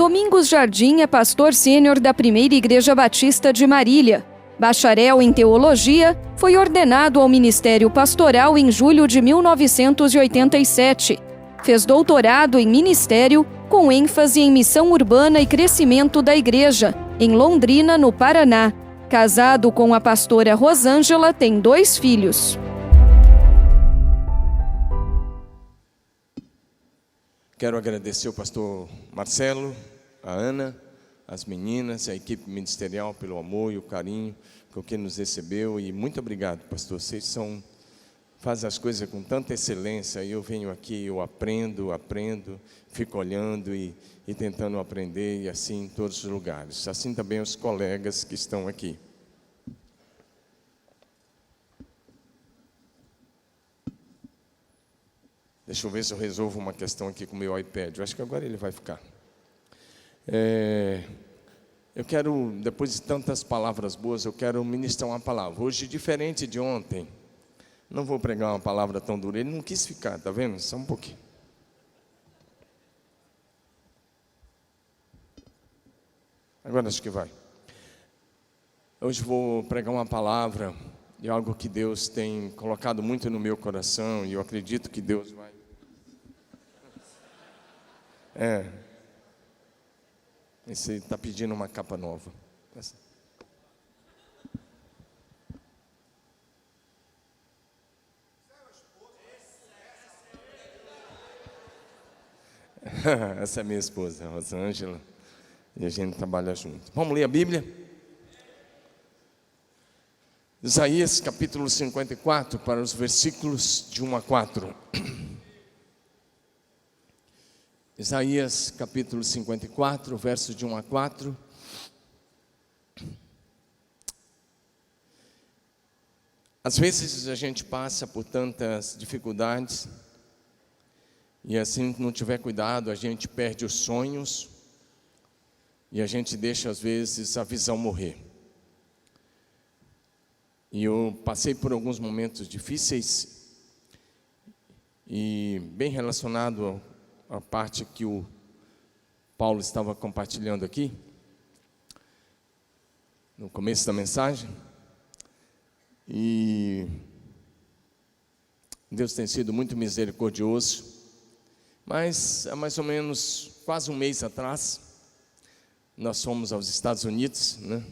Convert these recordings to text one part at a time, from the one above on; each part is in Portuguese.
Domingos Jardim é pastor sênior da Primeira Igreja Batista de Marília. Bacharel em teologia, foi ordenado ao ministério pastoral em julho de 1987. Fez doutorado em ministério, com ênfase em missão urbana e crescimento da igreja, em Londrina, no Paraná. Casado com a pastora Rosângela, tem 2 filhos. Quero agradecer ao pastor Marcelo, a Ana, as meninas, a equipe ministerial pelo amor e o carinho com que nos recebeu. E muito obrigado, pastor. Vocês fazem as coisas com tanta excelência. E eu venho aqui, eu aprendo, fico olhando e tentando aprender, e assim em todos os lugares. Assim também os colegas que estão aqui. Deixa eu ver se eu resolvo uma questão aqui com o meu iPad. Eu acho que agora ele vai ficar. Eu quero, depois de tantas palavras boas, eu quero ministrar uma palavra. Hoje, diferente de ontem, não vou pregar uma palavra tão dura. Ele não quis ficar, tá vendo? Só um pouquinho. Agora acho que vai. Hoje vou pregar uma palavra de algo que Deus tem colocado muito no meu coração, e eu acredito que Deus vai. Esse está pedindo uma capa nova. Essa é minha esposa, a Rosângela, e a gente trabalha junto. Vamos ler a Bíblia? Isaías capítulo 54, para os versículos de 1 a 4. Isaías capítulo 54, versos de 1 a 4. Às vezes a gente passa por tantas dificuldades, e assim, se não tiver cuidado, a gente perde os sonhos, e a gente deixa às vezes a visão morrer. E eu passei por alguns momentos difíceis, e bem relacionado a parte que o Paulo estava compartilhando aqui, no começo da mensagem. E Deus tem sido muito misericordioso, mas há mais ou menos quase um mês atrás, nós fomos aos Estados Unidos, né?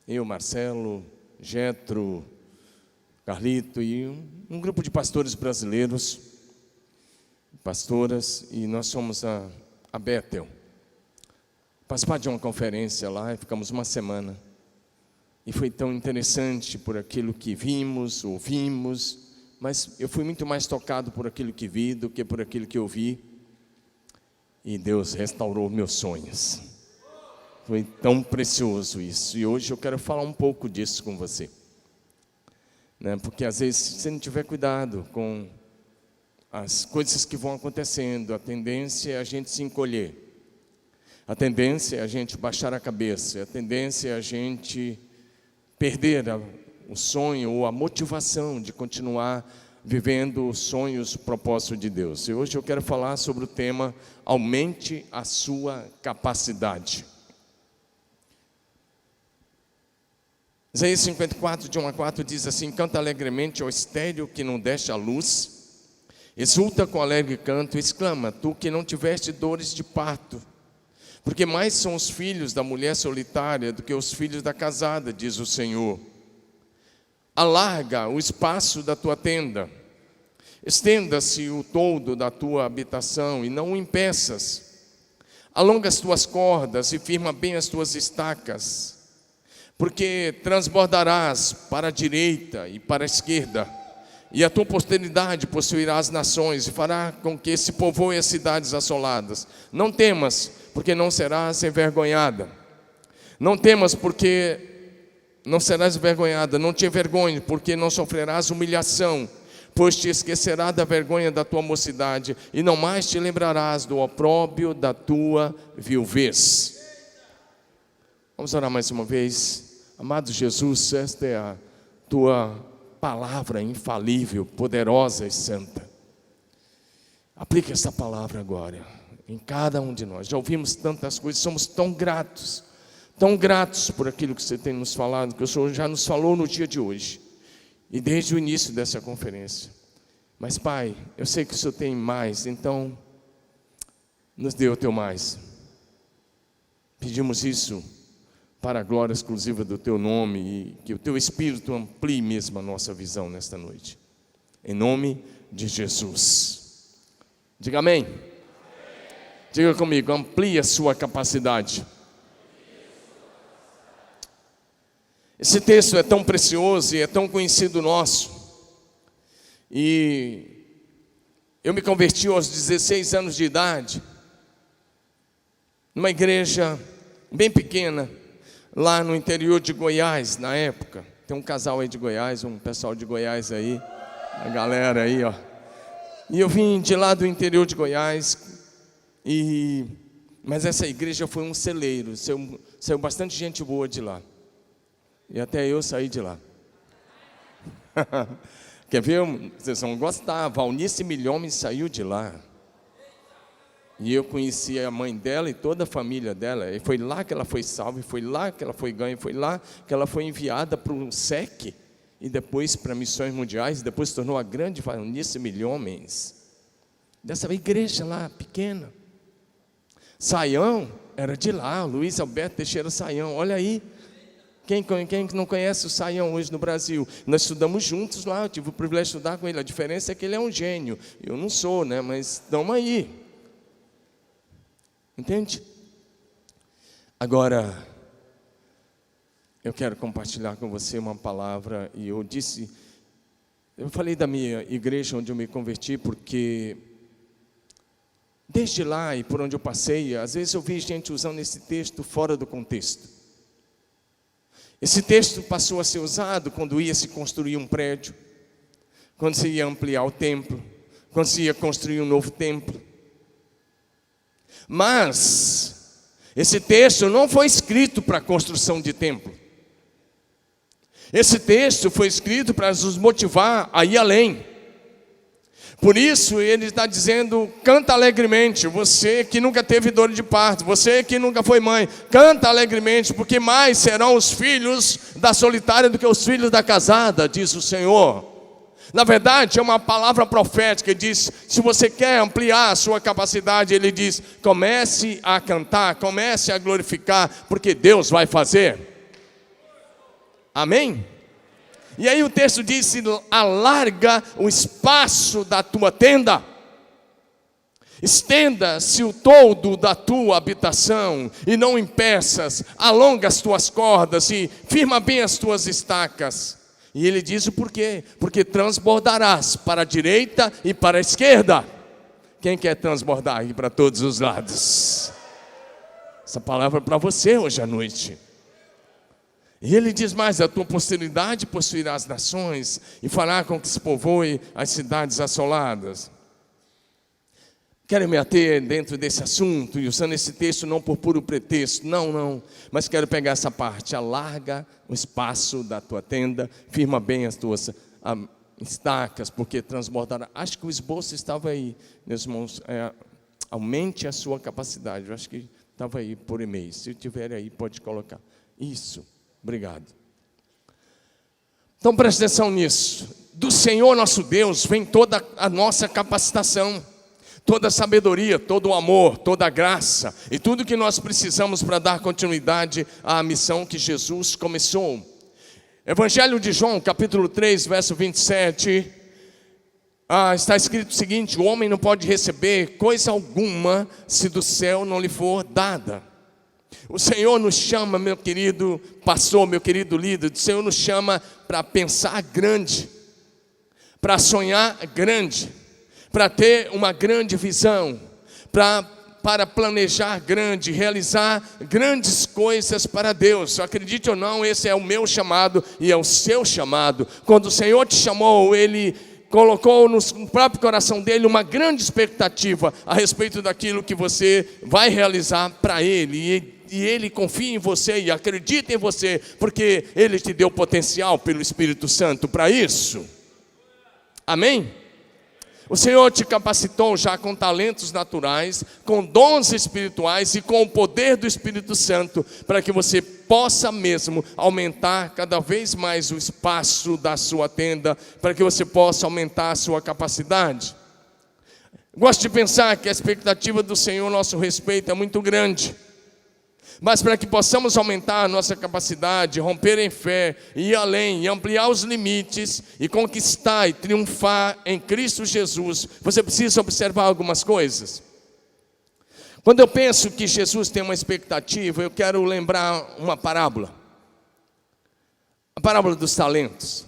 Eu, Marcelo, Jetro, Carlito e um grupo de pastores brasileiros, pastoras, e nós fomos a Bethel participar de uma conferência lá, e ficamos uma semana, e foi tão interessante por aquilo que vimos, ouvimos, mas eu fui muito mais tocado por aquilo que vi do que por aquilo que ouvi, e Deus restaurou meus sonhos. Foi tão precioso isso, e hoje eu quero falar um pouco disso com você, né? Porque às vezes, se você não tiver cuidado com as coisas que vão acontecendo, a tendência é a gente se encolher, a tendência é a gente baixar a cabeça, a tendência é a gente perder o sonho ou a motivação de continuar vivendo os sonhos, o propósito de Deus. E hoje eu quero falar sobre o tema: aumente a sua capacidade. Isaías 54, de 1 a 4 diz assim: canta alegremente ao estéril que não deixa a luz, exulta com alegre canto, exclama, tu que não tiveste dores de parto, porque mais são os filhos da mulher solitária do que os filhos da casada, diz o Senhor. Alarga o espaço da tua tenda, estenda-se o toldo da tua habitação e não o impeças. Alonga as tuas cordas e firma bem as tuas estacas, porque transbordarás para a direita e para a esquerda, e a tua posteridade possuirá as nações e fará com que se povoe as cidades assoladas. Não temas, porque não serás envergonhada. Não temas, porque não serás envergonhada. Não te envergonhe, porque não sofrerás humilhação, pois te esquecerá da vergonha da tua mocidade, e não mais te lembrarás do opróbrio da tua viuvez. Vamos orar mais uma vez. Amado Jesus, esta é a tua palavra infalível, poderosa e santa. Aplique essa palavra agora em cada um de nós. Já ouvimos tantas coisas, somos tão gratos por aquilo que você tem nos falado, que o Senhor já nos falou no dia de hoje, e desde o início dessa conferência. Mas, Pai, eu sei que o Senhor tem mais, então, nos dê o teu mais. Pedimos isso para a glória exclusiva do teu nome, e que o teu Espírito amplie mesmo a nossa visão nesta noite. Em nome de Jesus. Diga amém. Diga comigo, amplie a sua capacidade. Esse texto é tão precioso e é tão conhecido nosso. E eu me converti aos 16 anos de idade, numa igreja bem pequena, lá no interior de Goiás, na época. Tem um casal aí de Goiás, um pessoal de Goiás aí, a galera aí, ó. E eu vim de lá do interior de Goiás, mas essa igreja foi um celeiro, saiu bastante gente boa de lá. E até eu saí de lá. Quer ver? Vocês vão gostar. Valnice Milhome saiu de lá. E eu conheci a mãe dela e toda a família dela. E foi lá que ela foi salva, e foi lá que ela foi ganha, foi lá que ela foi enviada para o SEC, e depois para Missões Mundiais, e depois se tornou a grande Valnice Milhomes. Dessa igreja lá, pequena. Saião era de lá, Luiz Alberto Teixeira Saião, olha aí. Quem não conhece o Saião hoje no Brasil? Nós estudamos juntos lá, eu tive o privilégio de estudar com ele. A diferença é que ele é um gênio, eu não sou, né? Mas estamos aí. Entende? Agora, eu quero compartilhar com você uma palavra. E eu falei da minha igreja onde eu me converti, porque desde lá e por onde eu passei, às vezes eu vi gente usando esse texto fora do contexto. Esse texto passou a ser usado quando ia se construir um prédio, quando se ia ampliar o templo, quando se ia construir um novo templo. Mas esse texto não foi escrito para a construção de templo. Esse texto foi escrito para nos motivar a ir além. Por isso ele está dizendo, canta alegremente, você que nunca teve dor de parto, você que nunca foi mãe, canta alegremente, porque mais serão os filhos da solitária do que os filhos da casada, diz o Senhor. Na verdade é uma palavra profética, ele diz, se você quer ampliar a sua capacidade, ele diz, comece a cantar, comece a glorificar, porque Deus vai fazer. Amém? E aí o texto diz, alarga o espaço da tua tenda, estenda-se o todo da tua habitação, e não impeças, alonga as tuas cordas, e firma bem as tuas estacas. E ele diz o porquê, porque transbordarás para a direita e para a esquerda. Quem quer transbordar aqui para todos os lados? Essa palavra é para você hoje à noite. E ele diz mais, a tua posteridade possuirá as nações, e fará com que se povoe as cidades assoladas. Quero me ater dentro desse assunto, e usando esse texto não por puro pretexto, não, mas quero pegar essa parte, alarga o espaço da tua tenda, firma bem as tuas estacas, porque transbordará. Acho que o esboço estava aí, meus irmãos, aumente a sua capacidade, eu acho que estava aí por e-mail, se tiver aí pode colocar, isso. Obrigado. Então preste atenção nisso. Do Senhor nosso Deus vem toda a nossa capacitação, toda a sabedoria, todo o amor, toda a graça e tudo que nós precisamos para dar continuidade à missão que Jesus começou. Evangelho de João, capítulo 3, verso 27, está escrito o seguinte, o homem não pode receber coisa alguma se do céu não lhe for dada. O Senhor nos chama, meu querido pastor, meu querido líder, o Senhor nos chama para pensar grande, para sonhar grande, para ter uma grande visão, para planejar grande, realizar grandes coisas para Deus. Acredite ou não, esse é o meu chamado e é o seu chamado. Quando o Senhor te chamou, Ele colocou no próprio coração dele uma grande expectativa a respeito daquilo que você vai realizar para Ele. E Ele confia em você e acredita em você, porque Ele te deu potencial pelo Espírito Santo para isso. Amém? O Senhor te capacitou já com talentos naturais, com dons espirituais e com o poder do Espírito Santo, para que você possa mesmo aumentar cada vez mais o espaço da sua tenda, para que você possa aumentar a sua capacidade. Gosto de pensar que a expectativa do Senhor a nosso respeito é muito grande. Mas para que possamos aumentar a nossa capacidade, romper em fé, ir além, e ampliar os limites, e conquistar e triunfar em Cristo Jesus, você precisa observar algumas coisas. Quando eu penso que Jesus tem uma expectativa, eu quero lembrar uma parábola. A parábola dos talentos.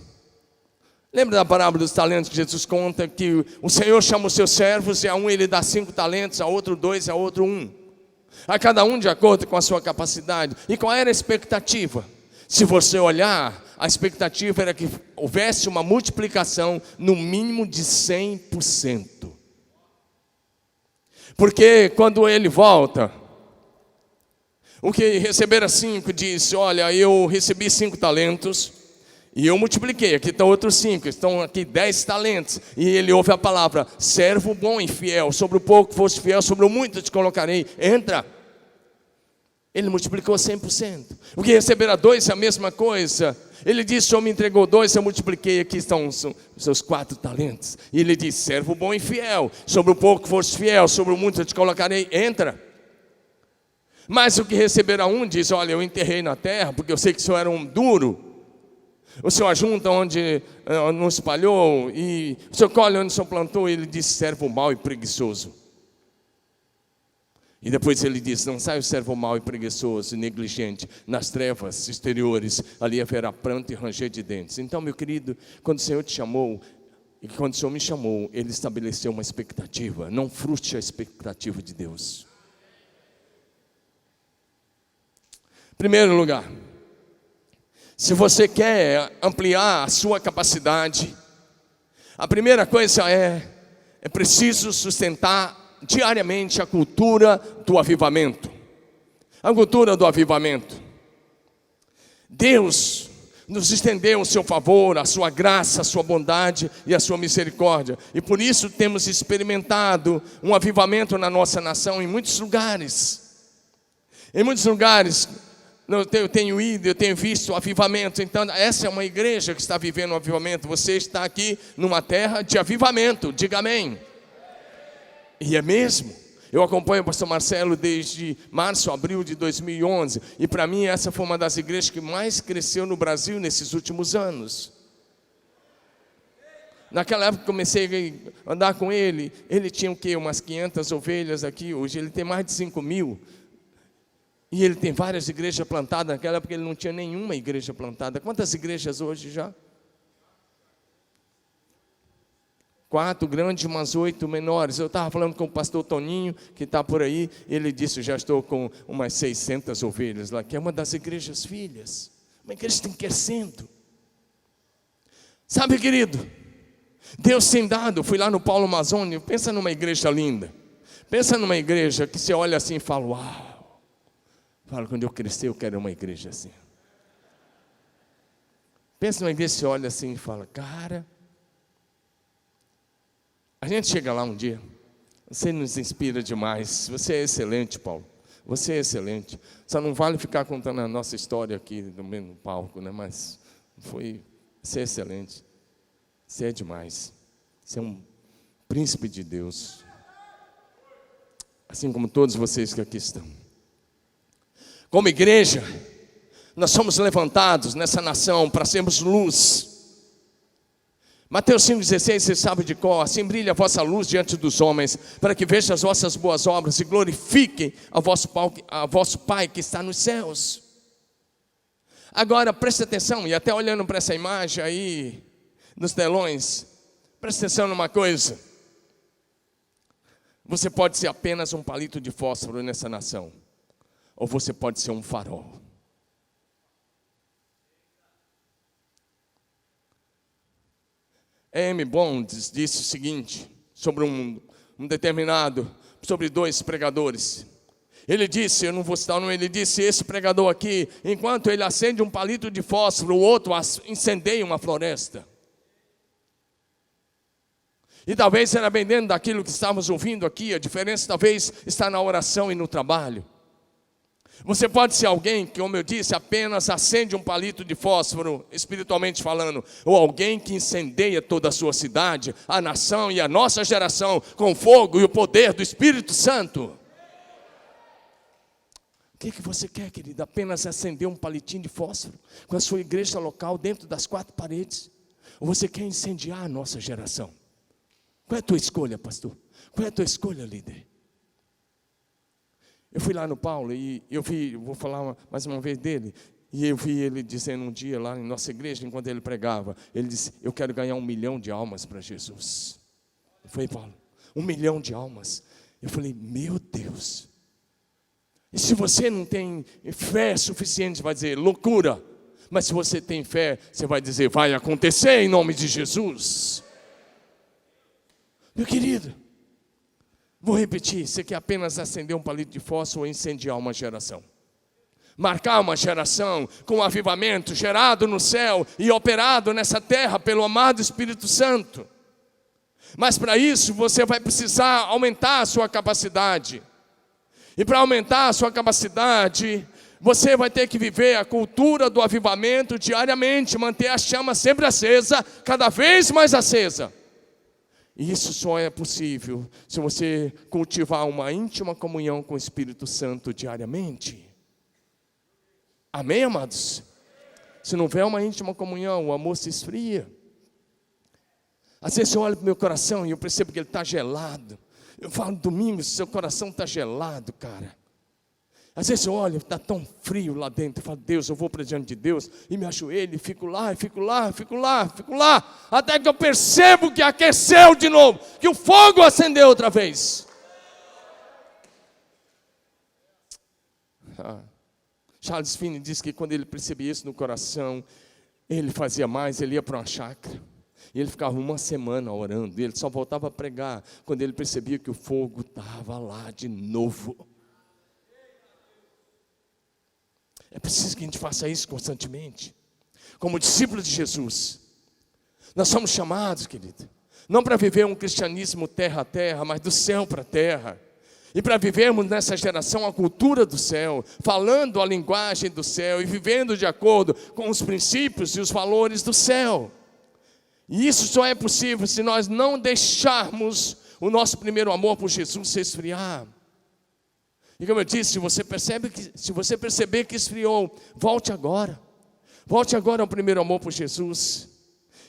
Lembra da parábola dos talentos que Jesus conta que o Senhor chama os seus servos e a um ele dá 5 talentos, a outro 2, a outro 1. A cada um de acordo com a sua capacidade. E qual era a expectativa? Se você olhar, a expectativa era que houvesse uma multiplicação no mínimo de 100%. Porque quando ele volta, o que recebera 5 disse: olha, eu recebi 5 talentos e eu multipliquei, aqui estão outros 5, estão aqui 10 talentos. E ele ouve a palavra: servo bom e fiel, sobre o pouco foste fiel, sobre o muito te colocarei, entra. Ele multiplicou 100%. O que receberá 2 é a mesma coisa. Ele disse: o Senhor me entregou 2, eu multipliquei, aqui estão os seus 4 talentos. E ele disse: servo bom e fiel, sobre o pouco foste fiel, sobre o muito eu te colocarei, entra. Mas o que receberá 1 diz: olha, eu enterrei na terra, porque eu sei que o Senhor era um duro. O Senhor ajunta onde não espalhou, e o Senhor colhe onde o Senhor plantou. E ele disse: servo mau e preguiçoso. E depois ele diz: não sai o servo mau e preguiçoso e negligente nas trevas exteriores, ali haverá pranto e ranger de dentes. Então, meu querido, quando o Senhor te chamou, e quando o Senhor me chamou, Ele estabeleceu uma expectativa. Não frustre a expectativa de Deus. Primeiro lugar, se você quer ampliar a sua capacidade, a primeira coisa é preciso sustentar diariamente a cultura do avivamento. A cultura do avivamento. Deus nos estendeu o seu favor, a sua graça, a sua bondade e a sua misericórdia. E por isso temos experimentado um avivamento na nossa nação em muitos lugares. Em muitos lugares eu tenho ido, eu tenho visto o avivamento. Então essa é uma igreja que está vivendo um avivamento. Você está aqui numa terra de avivamento, diga amém. E é mesmo. Eu acompanho o pastor Marcelo desde março, abril de 2011. E para mim essa foi uma das igrejas que mais cresceu no Brasil nesses últimos anos. Naquela época que comecei a andar com ele, ele tinha o quê? Umas 500 ovelhas aqui. Hoje ele tem mais de 5.000. E ele tem várias igrejas plantadas. Naquela época ele não tinha nenhuma igreja plantada. Quantas igrejas hoje já? 4 grandes, umas 8 menores. Eu estava falando com o pastor Toninho, que está por aí. Ele disse: já estou com umas 600 ovelhas lá, que é uma das igrejas filhas. Uma igreja está crescendo. Sabe, querido, Deus tem dado. Fui lá no Paulo Amazônia. Pensa numa igreja linda. Pensa numa igreja que você olha assim e fala: uau. Fala, quando eu crescer eu quero uma igreja assim. Pensa numa igreja que você olha assim e fala: cara, a gente chega lá um dia. Você nos inspira demais. Você é excelente, Paulo. Você é excelente. Só não vale ficar contando a nossa história aqui no mesmo palco, né? Mas você é excelente. Você é demais. Você é um príncipe de Deus. Assim como todos vocês que aqui estão. Como igreja, nós somos levantados nessa nação para sermos luz. Mateus 5,16, você sabe de cor: assim brilha a vossa luz diante dos homens, para que vejam as vossas boas obras e glorifiquem a vosso Pai que está nos céus. Agora, preste atenção, e até olhando para essa imagem aí, nos telões, preste atenção numa coisa. Você pode ser apenas um palito de fósforo nessa nação, ou você pode ser um farol. M. Bonds disse o seguinte sobre sobre 2 pregadores. Ele disse, eu não vou citar o nome, ele disse: esse pregador aqui, enquanto ele acende um palito de fósforo, o outro incendeia uma floresta. E talvez será bem dentro daquilo que estamos ouvindo aqui. A diferença talvez está na oração e no trabalho. Você pode ser alguém que, como eu disse, apenas acende um palito de fósforo, espiritualmente falando, ou alguém que incendeia toda a sua cidade, a nação e a nossa geração com fogo e o poder do Espírito Santo. O que você quer, querido? Apenas acender um palitinho de fósforo com a sua igreja local dentro das 4 paredes? Ou você quer incendiar a nossa geração? Qual é a tua escolha, pastor? Qual é a tua escolha, líder? Eu fui lá no Paulo e eu vou falar mais uma vez dele, e eu vi ele dizendo um dia lá em nossa igreja, enquanto ele pregava, ele disse, eu quero ganhar 1 milhão de almas para Jesus. Eu falei, Paulo, 1 milhão de almas? Eu falei, meu Deus. E se você não tem fé suficiente, você vai dizer, loucura. Mas se você tem fé, você vai dizer, vai acontecer em nome de Jesus. Meu querido, vou repetir, você quer apenas acender um palito de fósforo ou incendiar uma geração? Marcar uma geração com um avivamento gerado no céu e operado nessa terra pelo amado Espírito Santo. Mas para isso você vai precisar aumentar a sua capacidade. E para aumentar a sua capacidade, você vai ter que viver a cultura do avivamento diariamente, manter a chama sempre acesa, cada vez mais acesa. E isso só é possível se você cultivar uma íntima comunhão com o Espírito Santo diariamente. Amém, amados? Se não houver uma íntima comunhão, o amor se esfria. Às vezes eu olho para o meu coração e eu percebo que ele está gelado. Eu falo, domingo, seu coração está gelado, cara. Às vezes eu olho, está tão frio lá dentro. Eu falo, Deus, eu vou para diante de Deus e me ajoelho, fico lá, até que eu percebo que aqueceu de novo, que o fogo acendeu outra vez. Charles Finney diz que quando ele percebia isso no coração, ele fazia mais, ele ia para uma chácara. E ele ficava 1 semana orando, e ele só voltava a pregar quando ele percebia que o fogo estava lá de novo. É preciso que a gente faça isso constantemente. Como discípulos de Jesus, nós somos chamados, querido, não para viver um cristianismo terra a terra, mas do céu para a terra. E para vivermos nessa geração a cultura do céu, falando a linguagem do céu e vivendo de acordo com os princípios e os valores do céu. E isso só é possível se nós não deixarmos o nosso primeiro amor por Jesus se esfriar. E como eu disse, se você perceber que esfriou, volte agora. Volte agora ao primeiro amor por Jesus.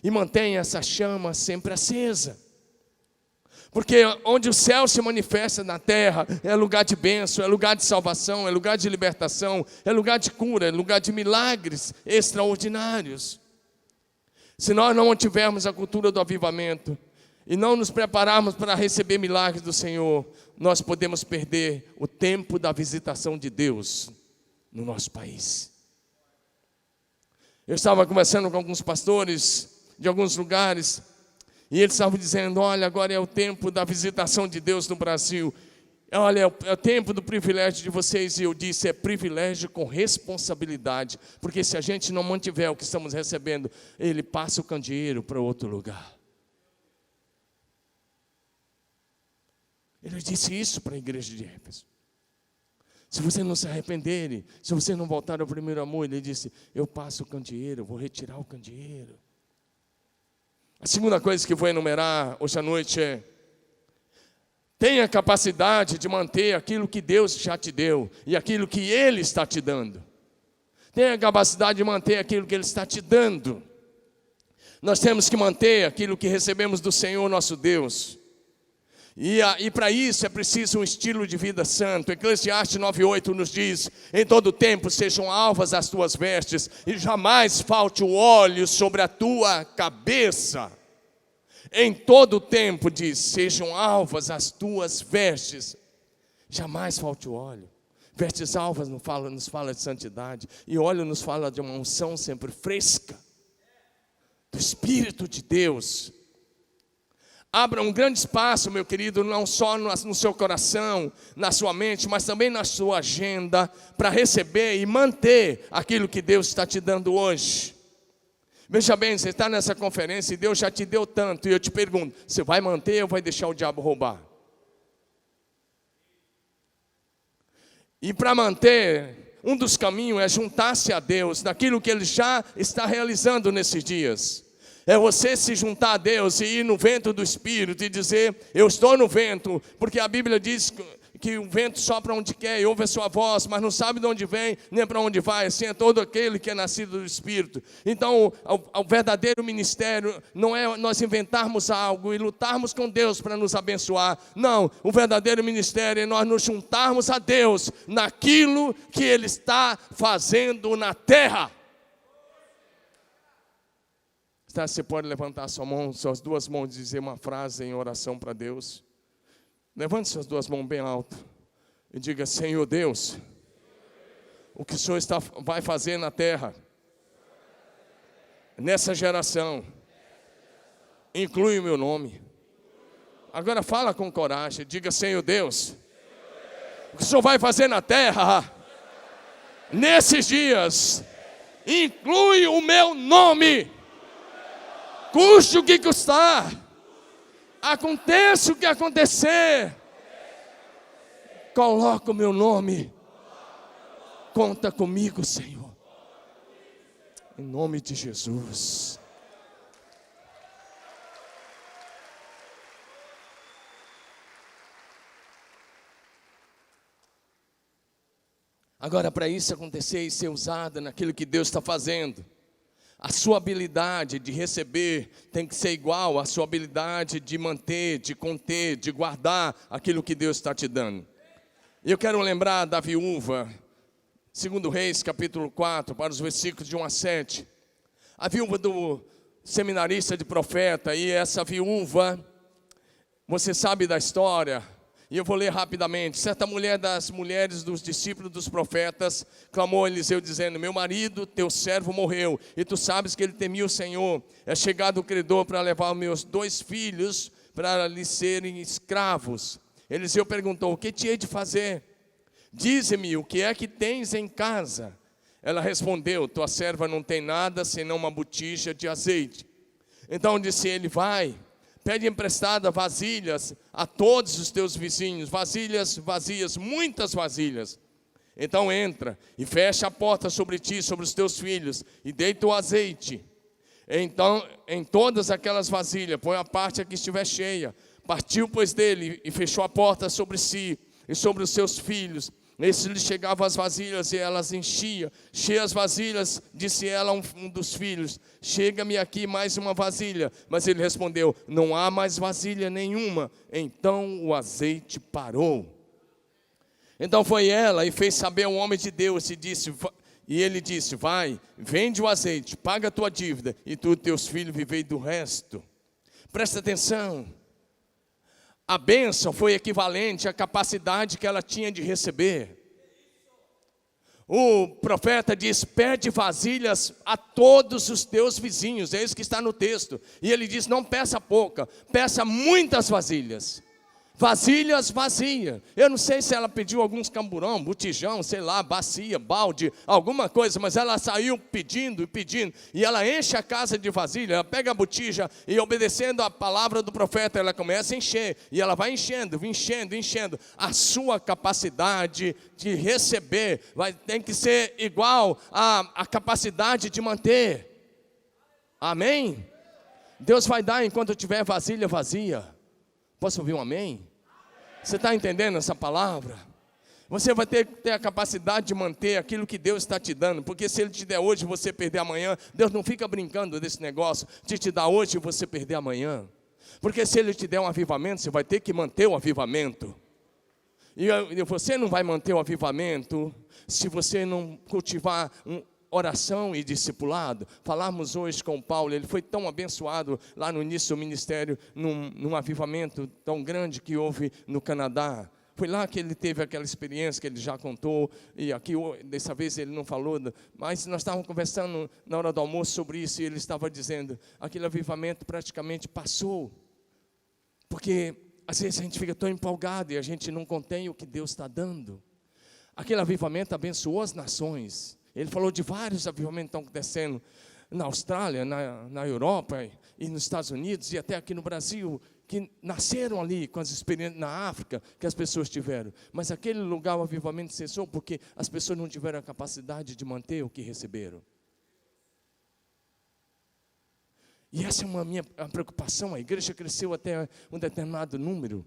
E mantenha essa chama sempre acesa. Porque onde o céu se manifesta na terra, é lugar de bênção, é lugar de salvação, é lugar de libertação, é lugar de cura, é lugar de milagres extraordinários. Se nós não mantivermos a cultura do avivamento e não nos prepararmos para receber milagres do Senhor, nós podemos perder o tempo da visitação de Deus no nosso país. Eu estava conversando com alguns pastores de alguns lugares e eles estavam dizendo, olha, agora é o tempo da visitação de Deus no Brasil. Olha, é o tempo do privilégio de vocês. E eu disse, é privilégio com responsabilidade. Porque se a gente não mantiver o que estamos recebendo, ele passa o candeeiro para outro lugar. Ele disse isso para a igreja de Éfeso. Se você não se arrepender, se você não voltar ao primeiro amor, ele disse, eu passo o candeeiro, eu vou retirar o candeeiro. A segunda coisa que eu vou enumerar hoje à noite é, tenha capacidade de manter aquilo que Deus já te deu e aquilo que Ele está te dando. Tenha capacidade de manter aquilo que Ele está te dando. Nós temos que manter aquilo que recebemos do Senhor nosso Deus. E para isso é preciso um estilo de vida santo. Eclesiastes 9:8 nos diz, em todo tempo sejam alvas as tuas vestes e jamais falte o óleo sobre a tua cabeça. Em todo tempo, diz, sejam alvas as tuas vestes, jamais falte o óleo. Vestes alvas nos fala de santidade, e óleo nos fala de uma unção sempre fresca, do Espírito de Deus. Abra um grande espaço, meu querido, não só no seu coração, na sua mente, mas também na sua agenda, para receber e manter aquilo que Deus está te dando hoje. Veja bem, você está nessa conferência e Deus já te deu tanto. E eu te pergunto, você vai manter ou vai deixar o diabo roubar? E para manter, um dos caminhos é juntar-se a Deus naquilo que Ele já está realizando nesses dias. É você se juntar a Deus e ir no vento do Espírito e dizer, eu estou no vento, porque a Bíblia diz que o vento sopra onde quer e ouve a sua voz, mas não sabe de onde vem, nem para onde vai. Assim é todo aquele que é nascido do Espírito. Então, o verdadeiro ministério não é nós inventarmos algo e lutarmos com Deus para nos abençoar. Não, o verdadeiro ministério é nós nos juntarmos a Deus naquilo que Ele está fazendo na terra. Você pode levantar sua mão, suas duas mãos e dizer uma frase em oração para Deus. Levante suas duas mãos bem alto e diga, Senhor Deus, o que o Senhor vai fazer na terra, nessa geração, inclui o meu nome. Agora fala com coragem, diga, Senhor Deus, o que o Senhor vai fazer na terra, nesses dias, inclui o meu nome. Custe o que custar, aconteça o que acontecer, coloca o meu nome, conta comigo, Senhor, em nome de Jesus. Agora, para isso acontecer e ser usado naquilo que Deus está fazendo, a sua habilidade de receber tem que ser igual à sua habilidade de manter, de conter, de guardar aquilo que Deus está te dando. E eu quero lembrar da viúva, 2 Reis, capítulo 4, para os versículos de 1 a 7. A viúva do seminarista de profeta, e essa viúva, você sabe da história, e eu vou ler rapidamente. Certa mulher das mulheres dos discípulos dos profetas clamou a Eliseu dizendo, meu marido, teu servo morreu, e tu sabes que ele temia o Senhor. É chegado o credor para levar meus 2 filhos para lhe serem escravos. Eliseu perguntou, o que te hei de fazer? Dize-me, o que é que tens em casa? Ela respondeu, tua serva não tem nada senão uma botija de azeite. Então disse ele, vai, pede emprestada vasilhas a todos os teus vizinhos, vasilhas vazias, muitas vasilhas. Então entra e fecha a porta sobre ti, sobre os teus filhos, e deita o azeite. Então, em todas aquelas vasilhas, põe a parte a que estiver cheia. Partiu, pois, dele e fechou a porta sobre si e sobre os seus filhos. Esses lhe chegavam as vasilhas e elas enchia. Cheia as vasilhas, disse ela a um dos filhos, chega-me aqui mais uma vasilha. Mas ele respondeu, não há mais vasilha nenhuma. Então o azeite parou. Então foi ela e fez saber ao homem de Deus e ele disse, vai, vende o azeite, paga a tua dívida e tu e teus filhos vivei do resto. Presta atenção. A bênção foi equivalente à capacidade que ela tinha de receber. O profeta diz, pede vasilhas a todos os teus vizinhos. É isso que está no texto. E ele diz, não peça pouca, peça muitas vasilhas. Vasilhas vazias. Eu não sei se ela pediu alguns camburão, botijão, sei lá, bacia, balde, alguma coisa, mas ela saiu pedindo e pedindo, e ela enche a casa de vasilha, ela pega a botija e obedecendo a palavra do profeta, ela começa a encher, e ela vai enchendo, enchendo, enchendo. A sua capacidade de receber tem que ser igual à capacidade de manter. Amém? Deus vai dar enquanto tiver vasilha vazia. Posso ouvir um amém? Você está entendendo essa palavra? Você vai ter que ter a capacidade de manter aquilo que Deus está te dando, porque se Ele te der hoje e você perder amanhã, Deus não fica brincando desse negócio, de te dar hoje e você perder amanhã. Porque se Ele te der um avivamento, você vai ter que manter o avivamento. E você não vai manter o avivamento se você não cultivar oração e discipulado. Falamos hoje com Paulo, ele foi tão abençoado lá no início do ministério, num avivamento tão grande que houve no Canadá. Foi lá que ele teve aquela experiência que ele já contou, e aqui dessa vez ele não falou, mas nós estávamos conversando na hora do almoço sobre isso, e ele estava dizendo, aquele avivamento praticamente passou, porque às vezes a gente fica tão empolgado e a gente não contém o que Deus está dando. Aquele avivamento abençoou as nações. Ele falou de vários avivamentos que estão acontecendo. na Austrália, na Europa e nos Estados Unidos e até aqui no Brasil, que nasceram ali com as experiências na África que as pessoas tiveram. Mas aquele lugar o avivamento cessou porque as pessoas não tiveram a capacidade de manter o que receberam. E essa é uma minha preocupação. A igreja cresceu até um determinado número.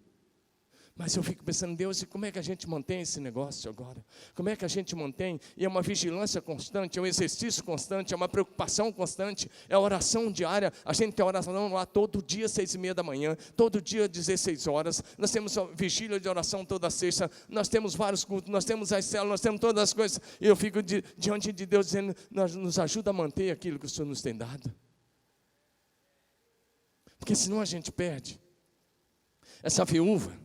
Mas eu fico pensando, Deus, e como é que a gente mantém esse negócio agora? Como é que a gente mantém? E é uma vigilância constante, é um exercício constante, é uma preocupação constante, é oração diária. A gente tem oração lá todo dia, 6:30 da manhã, todo dia, 16 horas. Nós temos vigília de oração toda sexta, nós temos vários cultos, nós temos as células, nós temos todas as coisas. E eu fico diante de Deus dizendo, nos ajuda a manter aquilo que o Senhor nos tem dado. Porque senão a gente perde. Essa viúva,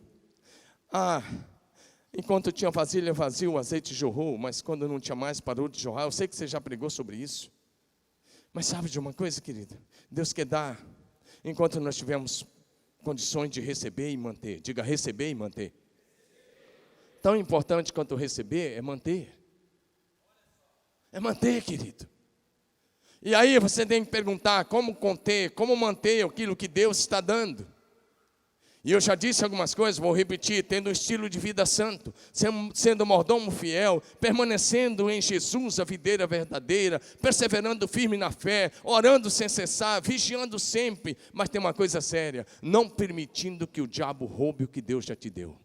enquanto tinha vasilha vazia, o azeite jorrou, mas quando não tinha mais, parou de jorrar. Eu sei que você já pregou sobre isso. Mas sabe de uma coisa, querida? Deus quer dar, enquanto nós tivermos condições de receber e manter. Diga, receber e manter. Tão importante quanto receber é manter. É manter, querido. E aí você tem que perguntar, como conter, como manter aquilo que Deus está dando? E eu já disse algumas coisas, vou repetir, tendo um estilo de vida santo, sendo mordomo fiel, permanecendo em Jesus, a videira verdadeira, perseverando firme na fé, orando sem cessar, vigiando sempre, mas tem uma coisa séria, não permitindo que o diabo roube o que Deus já te deu.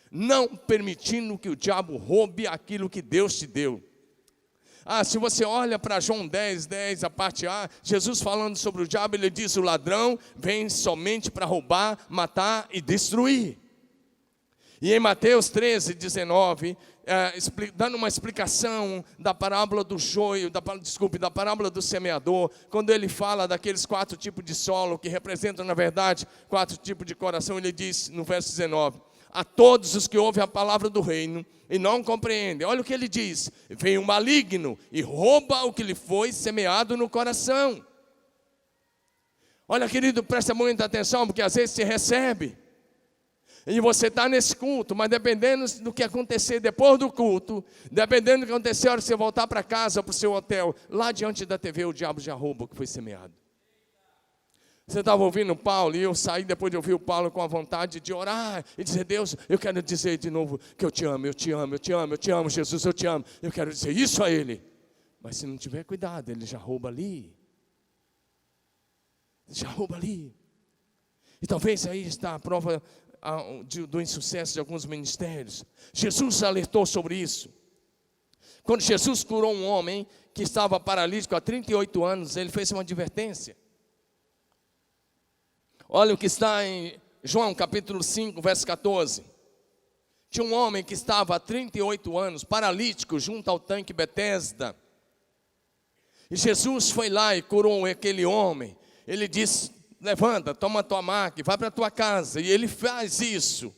Não permitindo que o diabo roube aquilo que Deus te deu. Se você olha para João 10, a parte A, Jesus falando sobre o diabo, ele diz, o ladrão vem somente para roubar, matar e destruir. E em Mateus 13:19, dando uma explicação da parábola do joio, da parábola do semeador, quando ele fala daqueles 4 tipos de solo, que representam na verdade 4 tipos de coração, ele diz no verso 19, a todos os que ouvem a palavra do reino e não compreendem. Olha o que ele diz, vem um maligno e rouba o que lhe foi semeado no coração. Olha, querido, presta muita atenção, porque às vezes se recebe, e você está nesse culto, mas dependendo do que acontecer depois do culto, dependendo do que acontecer, a hora que você voltar para casa ou para o seu hotel, lá diante da TV o diabo já rouba o que foi semeado. Você estava ouvindo Paulo, e eu saí depois de ouvir o Paulo com a vontade de orar e dizer, Deus, eu quero dizer de novo que eu te amo, eu te amo, eu te amo, eu te amo, Jesus, eu te amo. Eu quero dizer isso a Ele. Mas se não tiver cuidado, Ele já rouba ali. Já rouba ali. E talvez aí está a prova do insucesso de alguns ministérios. Jesus alertou sobre isso. Quando Jesus curou um homem que estava paralítico há 38 anos, Ele fez uma advertência. Olha o que está em João capítulo 5, verso 14. Tinha um homem que estava há 38 anos, paralítico, junto ao tanque Betesda. E Jesus foi lá e curou aquele homem. Ele disse, levanta, toma a tua maca e vai para a tua casa. E ele faz isso.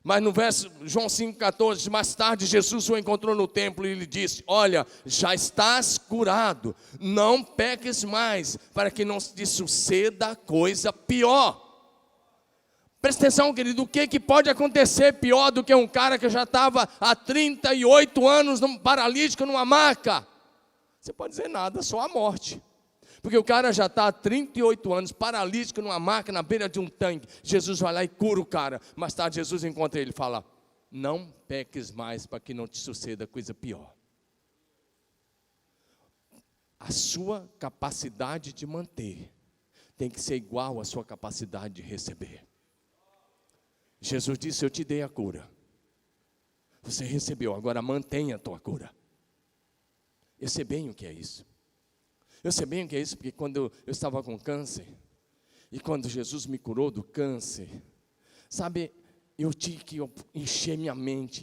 Mas no verso João 5,14, mais tarde Jesus o encontrou no templo e lhe disse, olha, já estás curado, não peques mais, para que não te suceda coisa pior. Presta atenção, querido, o que pode acontecer pior do que um cara que já estava há 38 anos paralítico numa maca? Você pode dizer nada, só a morte. Porque o cara já está há 38 anos, paralítico numa maca, na beira de um tanque. Jesus vai lá e cura o cara. Mais tarde Jesus encontra ele e fala, não peques mais para que não te suceda coisa pior. A sua capacidade de manter tem que ser igual à sua capacidade de receber. Jesus disse, eu te dei a cura. Você recebeu, agora mantenha a tua cura. Eu sei bem o que é isso. Eu sei bem o que é isso, porque quando eu estava com câncer, e quando Jesus me curou do câncer, sabe, eu tive que encher minha mente.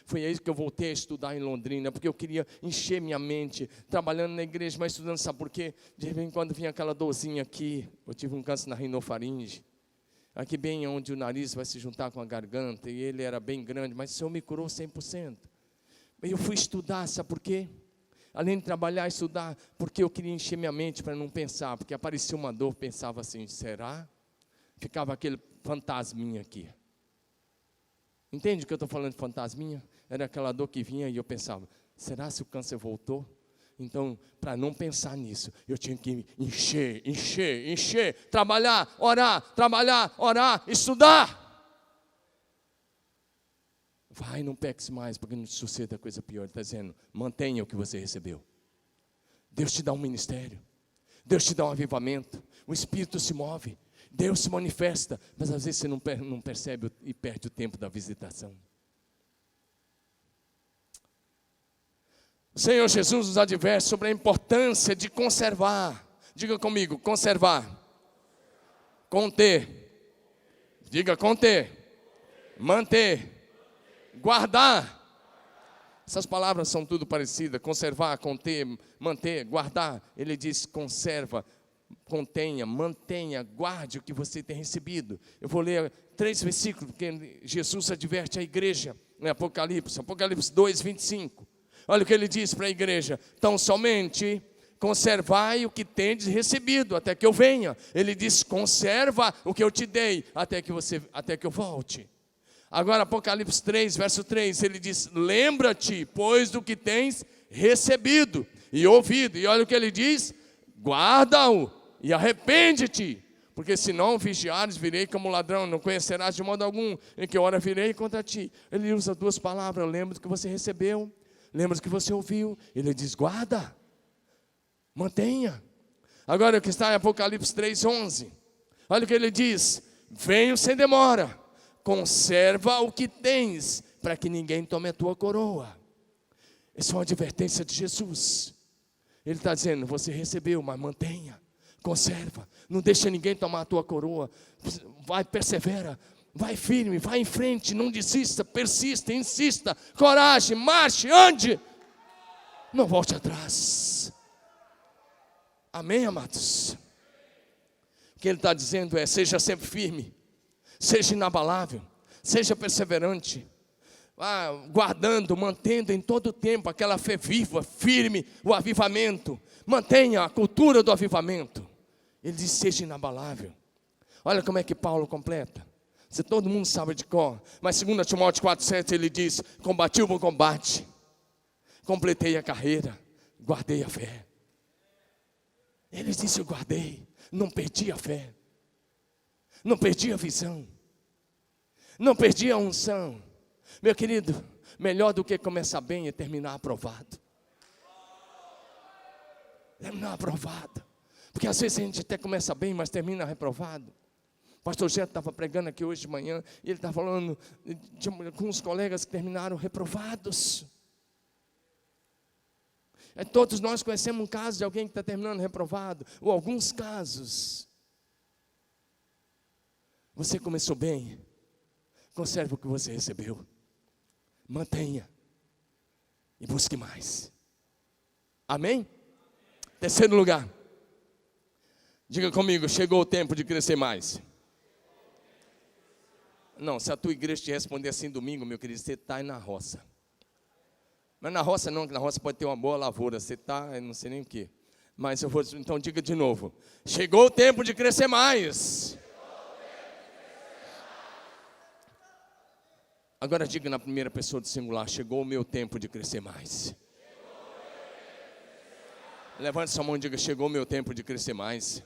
Foi aí que eu voltei a estudar em Londrina, porque eu queria encher minha mente, trabalhando na igreja, mas estudando, sabe por quê? De vez em quando vinha aquela dorzinha aqui, eu tive um câncer na rinofaringe, aqui bem onde o nariz vai se juntar com a garganta, e ele era bem grande, mas o Senhor me curou 100%. Eu fui estudar, sabe por quê? Além de trabalhar e estudar, porque eu queria encher minha mente para não pensar, porque aparecia uma dor, pensava assim, será? Ficava aquele fantasminha aqui. Entende o que eu estou falando de fantasminha? Era aquela dor que vinha e eu pensava, será se o câncer voltou? Então, para não pensar nisso, eu tinha que encher, trabalhar, orar, estudar. Vai, não peques mais, porque não te suceda coisa pior. Ele está dizendo, mantenha o que você recebeu. Deus te dá um ministério, Deus te dá um avivamento, o Espírito se move, Deus se manifesta, mas às vezes você não percebe e perde o tempo da visitação. O Senhor Jesus nos adverte sobre a importância de conservar. Diga comigo, conservar. Conter. Diga conter. Manter. Guardar. Essas palavras são tudo parecidas. Conservar, conter, manter, guardar. Ele diz conserva, contenha, mantenha, guarde o que você tem recebido. Eu vou ler 3 versículos, porque Jesus adverte a igreja em Apocalipse 2, 25. Olha o que ele diz para a igreja: tão somente conservai o que tendes recebido, até que eu venha. Ele diz, conserva o que eu te dei, até que eu volte. Agora Apocalipse 3, verso 3, ele diz, lembra-te, pois, do que tens recebido e ouvido. E olha o que ele diz, guarda-o e arrepende-te, porque se não vigiares, virei como ladrão, não conhecerás de modo algum em que hora virei contra ti. Ele usa 2 palavras, lembra do que você recebeu, lembra do que você ouviu. Ele diz, guarda, mantenha. Agora o que está em Apocalipse 3, 11, olha o que ele diz, venho sem demora, conserva o que tens, para que ninguém tome a tua coroa. Essa é uma advertência de Jesus. Ele está dizendo, você recebeu, mas mantenha, conserva, não deixa ninguém tomar a tua coroa. Vai, persevera, vai firme, vai em frente, não desista, persista, insista, coragem, marche, ande, não volte atrás. Amém, amados? O que ele está dizendo é, seja sempre firme, seja inabalável, seja perseverante, guardando, mantendo em todo o tempo aquela fé viva, firme, o avivamento. Mantenha a cultura do avivamento. Ele diz, seja inabalável. Olha como é que Paulo completa. Todo mundo sabe de cor, mas 2 Timóteo 4,7 ele diz, combati o bom combate, completei a carreira, guardei a fé. Ele disse, eu guardei, não perdi a fé, não perdi a visão, não perdi a unção. Meu querido, melhor do que começar bem é terminar aprovado. Terminar aprovado. Porque às vezes a gente até começa bem, mas termina reprovado. O pastor Jeto estava pregando aqui hoje de manhã, e ele estava falando com uns colegas que terminaram reprovados. Todos nós conhecemos um caso de alguém que está terminando reprovado, ou alguns casos. Você começou bem, conserve o que você recebeu, mantenha e busque mais. Amém? Terceiro lugar, diga comigo, chegou o tempo de crescer mais. Não, se a tua igreja te responder assim domingo, meu querido, você está aí na roça. Mas na roça não, que na roça pode ter uma boa lavoura, você está, não sei nem o que. Mas eu vou, então diga de novo, chegou o tempo de crescer mais. Agora diga na primeira pessoa do singular, chegou o meu tempo de crescer mais. Levante sua mão e diga, chegou o meu tempo de crescer mais.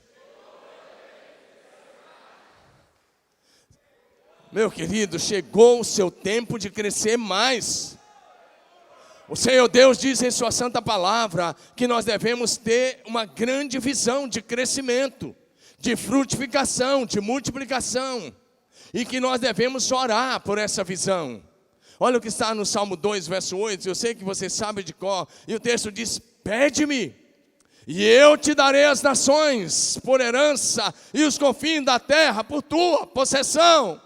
Meu querido, chegou o seu tempo de crescer mais. O Senhor Deus diz em sua santa palavra que nós devemos ter uma grande visão de crescimento, de frutificação, de multiplicação, e que nós devemos orar por essa visão. Olha o que está no Salmo 2, verso 8, eu sei que você sabe de cor, e o texto diz, pede-me, e eu te darei as nações por herança, e os confins da terra por tua possessão.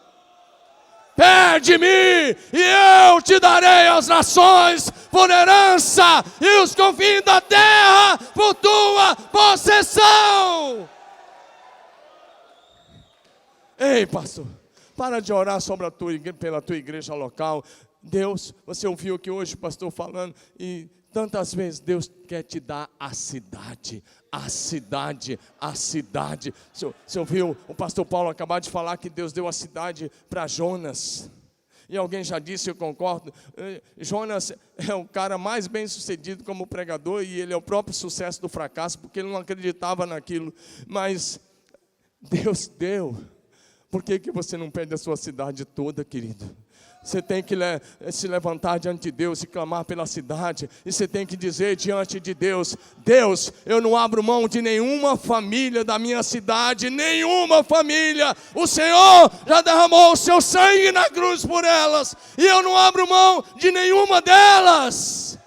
Pede-me, e eu te darei as nações por herança, e os confins da terra por tua possessão. Ei, pastor, para de orar sobre pela tua igreja local. Deus, você ouviu aqui hoje o pastor falando, e tantas vezes Deus quer te dar a cidade, a cidade, a cidade. Você ouviu o pastor Paulo acabar de falar que Deus deu a cidade para Jonas. E alguém já disse, eu concordo, Jonas é o cara mais bem sucedido como pregador, e ele é o próprio sucesso do fracasso, porque ele não acreditava naquilo, mas Deus deu. Por que você não perde a sua cidade toda, querido? Você tem que se levantar diante de Deus e clamar pela cidade. E você tem que dizer diante de Deus: Deus, eu não abro mão de nenhuma família da minha cidade, nenhuma família. O Senhor já derramou o seu sangue na cruz por elas, e eu não abro mão de nenhuma delas.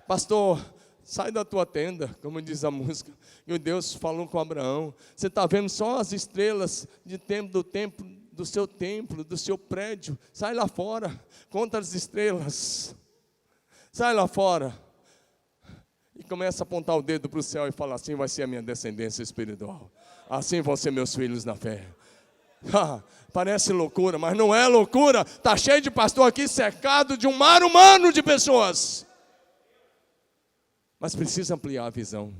Pastor, sai da tua tenda, como diz a música. E Deus falou com Abraão: você está vendo só as estrelas do seu templo, do seu prédio? Sai lá fora, conta as estrelas. Sai lá fora. E começa a apontar o dedo para o céu e fala: assim vai ser a minha descendência espiritual. Assim vão ser meus filhos na fé. Parece loucura, mas não é loucura. Está cheio de pastor aqui cercado de um mar humano de pessoas. Mas precisa ampliar a visão.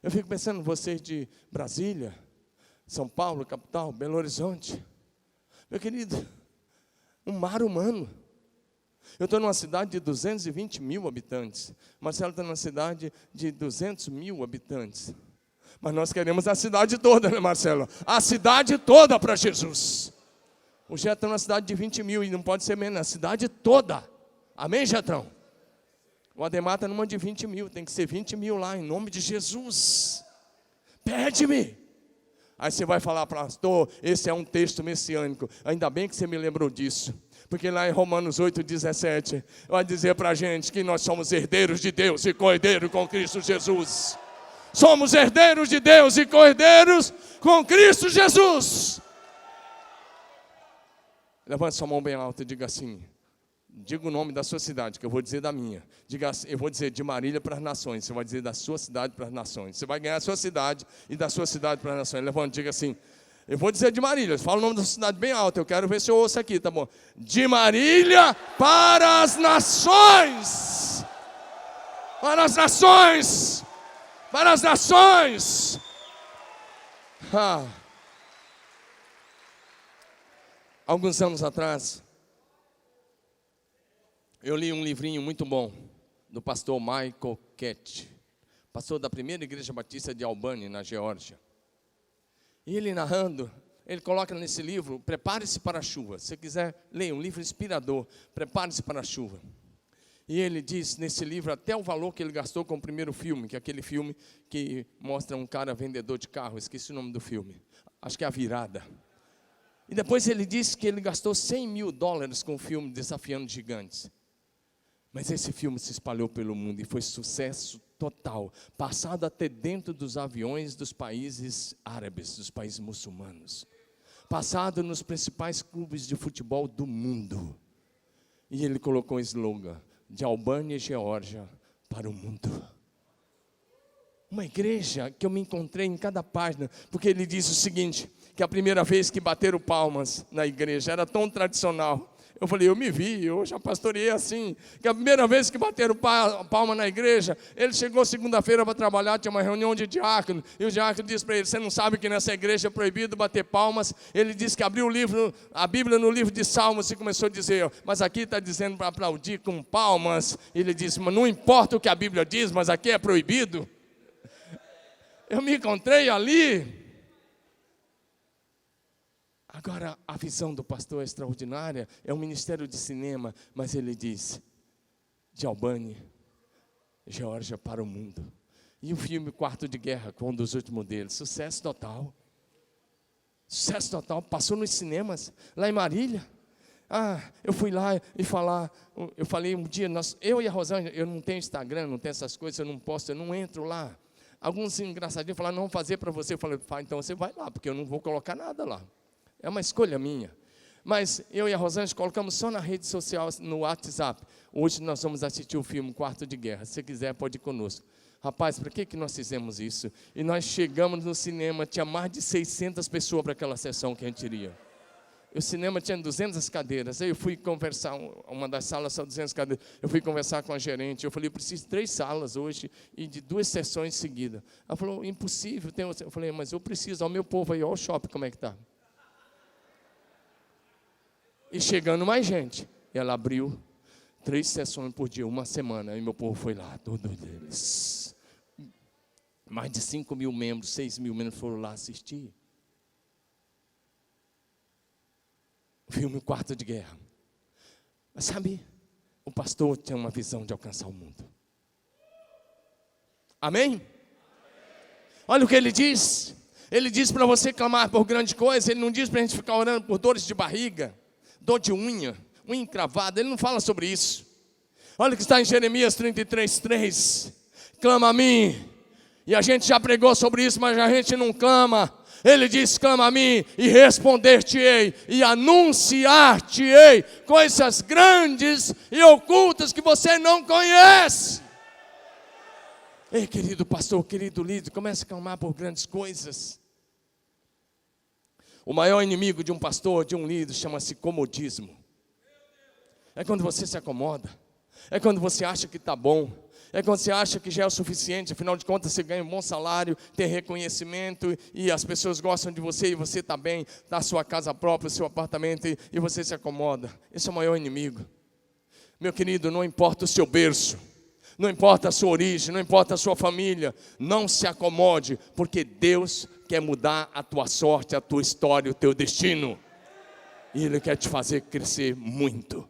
Eu fico pensando, vocês de Brasília, São Paulo, capital, Belo Horizonte. Meu querido, um mar humano. Eu estou numa cidade de 220 mil habitantes. Marcelo está numa cidade de 200 mil habitantes. Mas nós queremos a cidade toda, né, Marcelo? A cidade toda para Jesus. O Getro está numa cidade de 20 mil e não pode ser menos, a cidade toda. Amém, Getrão? O Ademar está numa de 20 mil, tem que ser 20 mil lá, em nome de Jesus. Pede-me. Aí você vai falar: pastor, esse é um texto messiânico. Ainda bem que você me lembrou disso. Porque lá em Romanos 8,17, vai dizer para a gente que nós somos herdeiros de Deus e co-herdeiros com Cristo Jesus. Somos herdeiros de Deus e co-herdeiros com Cristo Jesus. Levante sua mão bem alta e diga assim: diga o nome da sua cidade, que eu vou dizer da minha. Diga, eu vou dizer de Marília para as nações. Você vai dizer da sua cidade para as nações. Você vai ganhar a sua cidade e da sua cidade para as nações. Levanta, diga assim: eu vou dizer de Marília. Fala o nome da sua cidade bem alto. Eu quero ver se eu ouço aqui, tá bom? De Marília para as nações. Para as nações. Para as nações. Alguns anos atrás, eu li um livrinho muito bom do pastor Michael Kett, pastor da primeira igreja batista de Albany, na Geórgia. E ele narrando, ele coloca nesse livro: prepare-se para a chuva. Se você quiser, leia um livro inspirador, prepare-se para a chuva. E ele diz nesse livro até o valor que ele gastou com o primeiro filme, que é aquele filme que mostra um cara vendedor de carro, esqueci o nome do filme, acho que é A Virada. E depois ele disse que ele gastou $100 mil com o filme Desafiando Gigantes. Mas esse filme se espalhou pelo mundo e foi sucesso total, passado até dentro dos aviões dos países árabes, dos países muçulmanos, passado nos principais clubes de futebol do mundo. E ele colocou um slogan: de Albany, Geórgia, para o mundo. Uma igreja que eu me encontrei em cada página, porque ele diz o seguinte, que a primeira vez que bateram palmas na igreja era tão tradicional. Eu falei: eu me vi, eu já pastoreei assim, que a primeira vez que bateram palma na igreja, ele chegou segunda-feira para trabalhar, tinha uma reunião de diácono, e o diácono disse para ele: você não sabe que nessa igreja é proibido bater palmas? Ele disse que abriu a Bíblia no livro de Salmos e começou a dizer: mas aqui está dizendo para aplaudir com palmas. Ele disse: mas não importa o que a Bíblia diz, mas aqui é proibido. Eu me encontrei ali. Agora, a visão do pastor é extraordinária, é um ministério de cinema, mas ele diz: de Albany, Geórgia, para o mundo. E o filme Quarto de Guerra, com um dos últimos deles, sucesso total. Sucesso total, passou nos cinemas, lá em Marília. Eu fui lá e eu falei um dia, eu e a Rosângela, eu não tenho Instagram, não tenho essas coisas, eu não posto, eu não entro lá. Alguns engraçadinhos falaram: não, vou fazer para você. Eu falei: então você vai lá, porque eu não vou colocar nada lá. É uma escolha minha. Mas eu e a Rosângela colocamos só na rede social, no WhatsApp. Hoje nós vamos assistir o filme Quarto de Guerra. Se você quiser, pode ir conosco. Rapaz, para que nós fizemos isso? E nós chegamos no cinema, tinha mais de 600 pessoas para aquela sessão que a gente iria. O cinema tinha 200 cadeiras. Aí eu fui conversar, uma das salas só 200 cadeiras. Eu fui conversar com a gerente. Eu falei: eu preciso de 3 salas hoje e de 2 sessões seguidas. Ela falou: impossível. Eu falei: mas eu preciso, ao meu povo aí, olha o shopping como é que está. E chegando mais gente, ela abriu 3 sessões por dia, uma semana. E meu povo foi lá, todos eles. Mais de 5.000 membros, 6.000 membros foram lá assistir. O filme Quarto de Guerra. Mas sabe, o pastor tinha uma visão de alcançar o mundo. Amém? Olha o que ele diz. Ele diz para você clamar por grande coisa. Ele não diz para a gente ficar orando por dores de barriga, dor de unha encravada. Ele não fala sobre isso. Olha o que está em Jeremias 33:3. Clama a mim. E a gente já pregou sobre isso, mas a gente não clama. Ele diz, clama a mim e responder-te-ei e anunciar-te-ei coisas grandes e ocultas que você não conhece. Ei, querido pastor, querido líder, comece a clamar por grandes coisas. O maior inimigo de um pastor, de um líder, chama-se comodismo. É quando você se acomoda. É quando você acha que está bom. É quando você acha que já é o suficiente. Afinal de contas, você ganha um bom salário, tem reconhecimento e as pessoas gostam de você e você está bem, está na sua casa própria, seu apartamento e você se acomoda. Esse é o maior inimigo. Meu querido, não importa o seu berço, não importa a sua origem, não importa a sua família, não se acomode, porque Deus quer mudar a tua sorte, a tua história, o teu destino. E Ele quer te fazer crescer muito.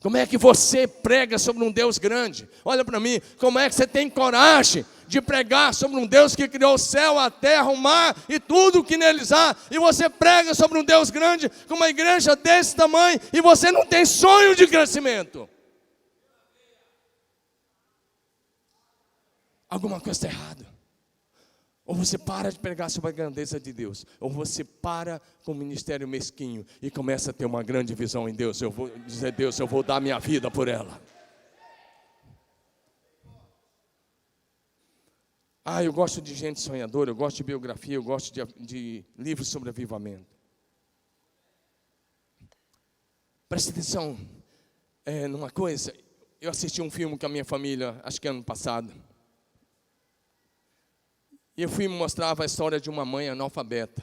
Como é que você prega sobre um Deus grande? Olha para mim, como é que você tem coragem de pregar sobre um Deus que criou o céu, a terra, o mar e tudo o que neles há? E você prega sobre um Deus grande, com uma igreja desse tamanho, e você não tem sonho de crescimento. Alguma coisa está errada. Ou você para de pregar sobre a grandeza de Deus, ou você para com o ministério mesquinho e começa a ter uma grande visão em Deus. Eu vou dizer, Deus, eu vou dar minha vida por ela. Eu gosto de gente sonhadora, eu gosto de biografia, eu gosto de livros sobre avivamento. Preste atenção numa coisa. Eu assisti um filme com a minha família, acho que ano passado. E o filme mostrava a história de uma mãe analfabeta,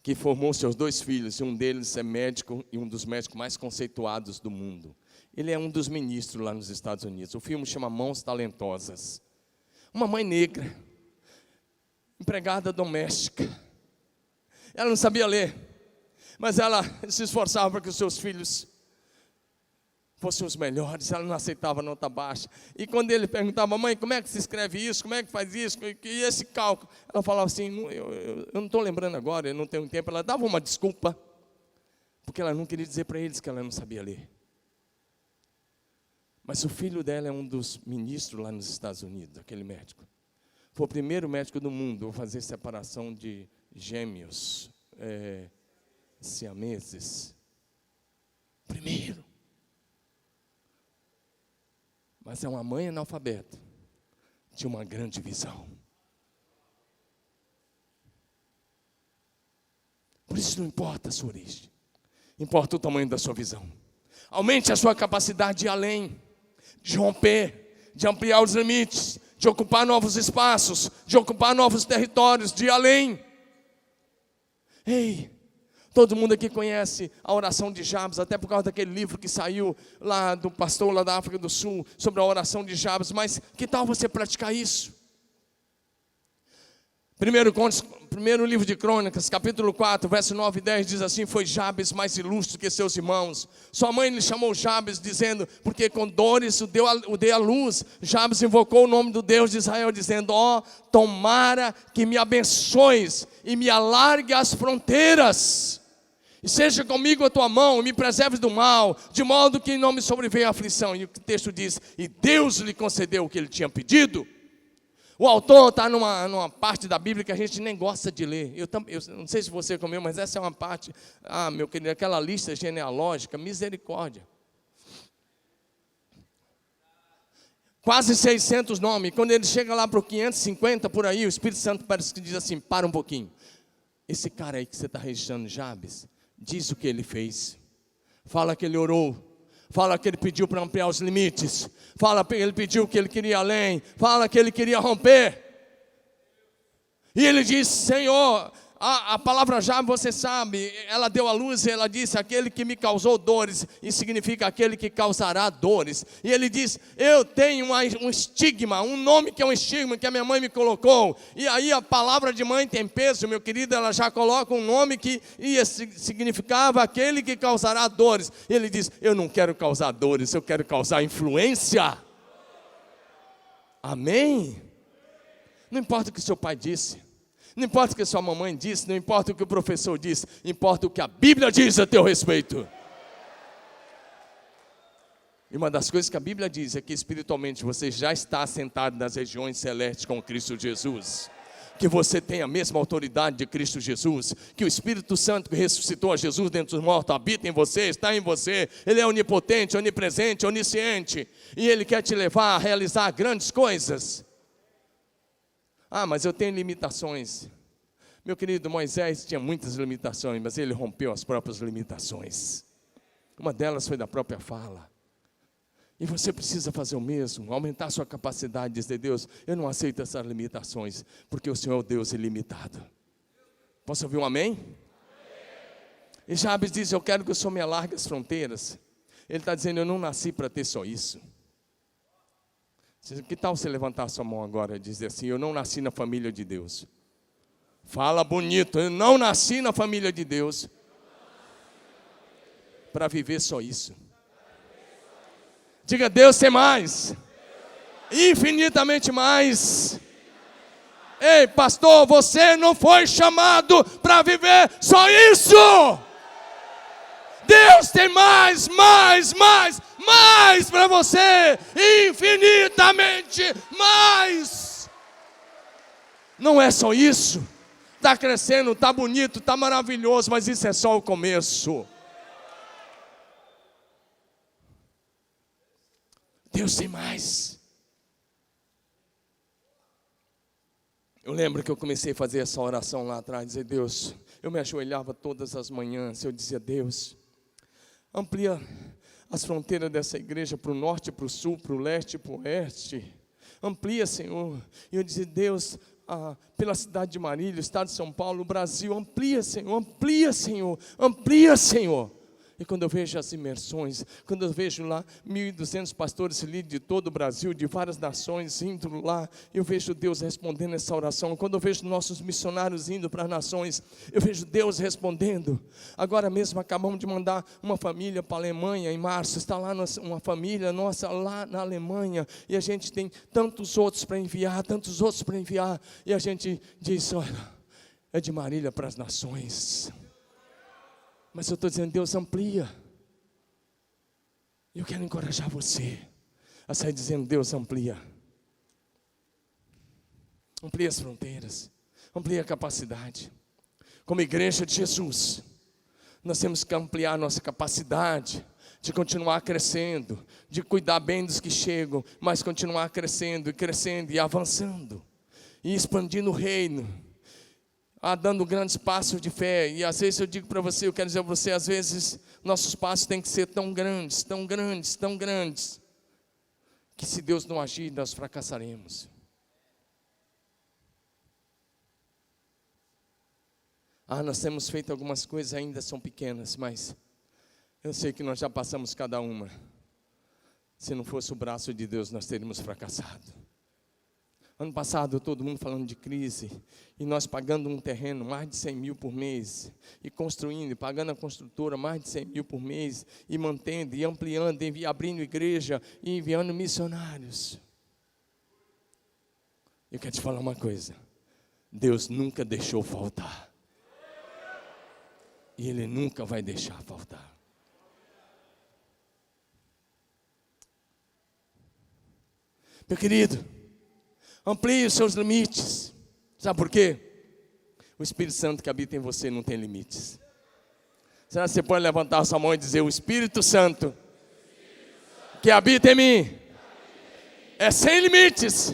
que formou seus 2 filhos, e um deles é médico, e um dos médicos mais conceituados do mundo. Ele é um dos ministros lá nos Estados Unidos. O filme chama Mãos Talentosas. Uma mãe negra, empregada doméstica. Ela não sabia ler, mas ela se esforçava para que os seus filhos fossem os melhores. Ela não aceitava nota baixa. E quando ele perguntava, mãe, como é que se escreve isso? Como é que faz isso? E esse cálculo? Ela falava assim, eu não estou lembrando agora, eu não tenho tempo. Ela dava uma desculpa, porque ela não queria dizer para eles que ela não sabia ler. Mas o filho dela é um dos ministros lá nos Estados Unidos, aquele médico. Foi o primeiro médico do mundo a fazer separação de gêmeos, siameses. Primeiro. Mas é uma mãe analfabeta, tinha uma grande visão. Por isso não importa a sua origem, importa o tamanho da sua visão. Aumente a sua capacidade de ir além, de romper, de ampliar os limites, de ocupar novos espaços, de ocupar novos territórios, de ir além. Ei, todo mundo aqui conhece a oração de Jabes, até por causa daquele livro que saiu lá do pastor lá da África do Sul, sobre a oração de Jabes. Mas que tal você praticar isso? Primeiro livro de Crônicas, capítulo 4, verso 9 e 10, diz assim, foi Jabes mais ilustre que seus irmãos. Sua mãe lhe chamou Jabes, dizendo, porque com dores o dei à luz. Jabes invocou o nome do Deus de Israel, dizendo, tomara que me abençoes e me alargue as fronteiras. E seja comigo a tua mão, e me preserves do mal, de modo que não me sobrevenha a aflição. E o texto diz, e Deus lhe concedeu o que ele tinha pedido. O autor está numa parte da Bíblia que a gente nem gosta de ler. Eu não sei se você comeu, mas essa é uma parte, meu querido, aquela lista genealógica, misericórdia. Quase 600 nomes. Quando ele chega lá para o 550, por aí, o Espírito Santo parece que diz assim, para um pouquinho. Esse cara aí que você está registrando, Jabes, diz o que ele fez. Fala que ele orou. Fala que ele pediu para ampliar os limites. Fala que ele pediu que ele queria ir além. Fala que ele queria romper. E ele diz, Senhor, A palavra já você sabe, ela deu à luz e ela disse, aquele que me causou dores, isso significa aquele que causará dores. E ele diz, eu tenho um estigma, um nome que é um estigma que a minha mãe me colocou. E aí a palavra de mãe tem peso, meu querido, ela já coloca um nome que significava aquele que causará dores. E ele diz, eu não quero causar dores, eu quero causar influência. Amém? Não importa o que seu pai disse. Não importa o que sua mamãe disse, não importa o que o professor disse, importa o que a Bíblia diz a teu respeito. E uma das coisas que a Bíblia diz é que espiritualmente você já está assentado nas regiões celestes com Cristo Jesus. Que você tem a mesma autoridade de Cristo Jesus, que o Espírito Santo que ressuscitou a Jesus dentre os mortos habita em você, está em você. Ele é onipotente, onipresente, onisciente, e Ele quer te levar a realizar grandes coisas. Ah, mas eu tenho limitações. Meu querido, Moisés tinha muitas limitações, mas ele rompeu as próprias limitações. Uma delas foi da própria fala. E você precisa fazer o mesmo, aumentar a sua capacidade de dizer, Deus, eu não aceito essas limitações, porque o Senhor é o Deus ilimitado. Posso ouvir um amém? E Jabes diz, eu quero que o Senhor me alargue as fronteiras. Ele está dizendo, eu não nasci para ter só isso. Que tal você levantar a sua mão agora e dizer assim, eu não nasci na família de Deus. Fala bonito, eu não nasci na família de Deus para viver só isso. Diga, Deus tem mais, infinitamente mais. Ei, pastor, você não foi chamado para viver só isso. Deus tem mais para você, infinitamente mais. Não é só isso, está crescendo, está bonito, está maravilhoso, mas isso é só o começo. Deus tem mais. Eu lembro que eu comecei a fazer essa oração lá atrás, dizer, Deus, eu me ajoelhava todas as manhãs, eu dizia, Deus, amplia as fronteiras dessa igreja para o norte, para o sul, para o leste, para o oeste. Amplia, Senhor. E eu dizia, Deus, pela cidade de Marília, o estado de São Paulo, o Brasil, amplia, Senhor, amplia, Senhor, amplia, Senhor. E quando eu vejo as imersões, quando eu vejo lá 1.200 pastores líderes de todo o Brasil, de várias nações indo lá, eu vejo Deus respondendo essa oração. Quando eu vejo nossos missionários indo para as nações, eu vejo Deus respondendo. Agora mesmo acabamos de mandar uma família para a Alemanha em março, está lá uma família nossa lá na Alemanha, e a gente tem tantos outros para enviar, e a gente diz, olha, é de Marília para as nações. Mas eu estou dizendo, Deus amplia. Eu quero encorajar você a sair dizendo, Deus amplia. Amplia as fronteiras, amplia a capacidade. Como igreja de Jesus, nós temos que ampliar nossa capacidade de continuar crescendo, de cuidar bem dos que chegam, mas continuar crescendo e avançando, e expandindo o reino. Dando grandes passos de fé. E às vezes eu digo para você, eu quero dizer para você, às vezes nossos passos têm que ser tão grandes, que se Deus não agir, nós fracassaremos. Nós temos feito algumas coisas, ainda são pequenas, mas eu sei que nós já passamos cada uma. Se não fosse o braço de Deus, nós teríamos fracassado. Ano passado, todo mundo falando de crise, e nós pagando um terreno, mais de 100 mil por mês, e construindo, e pagando a construtora, mais de 100 mil por mês, e mantendo, e ampliando, e abrindo igreja, e enviando missionários. Eu quero te falar uma coisa, Deus nunca deixou faltar, e Ele nunca vai deixar faltar. Meu querido, amplie os seus limites. Sabe por quê? O Espírito Santo que habita em você não tem limites. Será que você pode levantar a sua mão e dizer, o Espírito Santo que habita em mim é sem limites.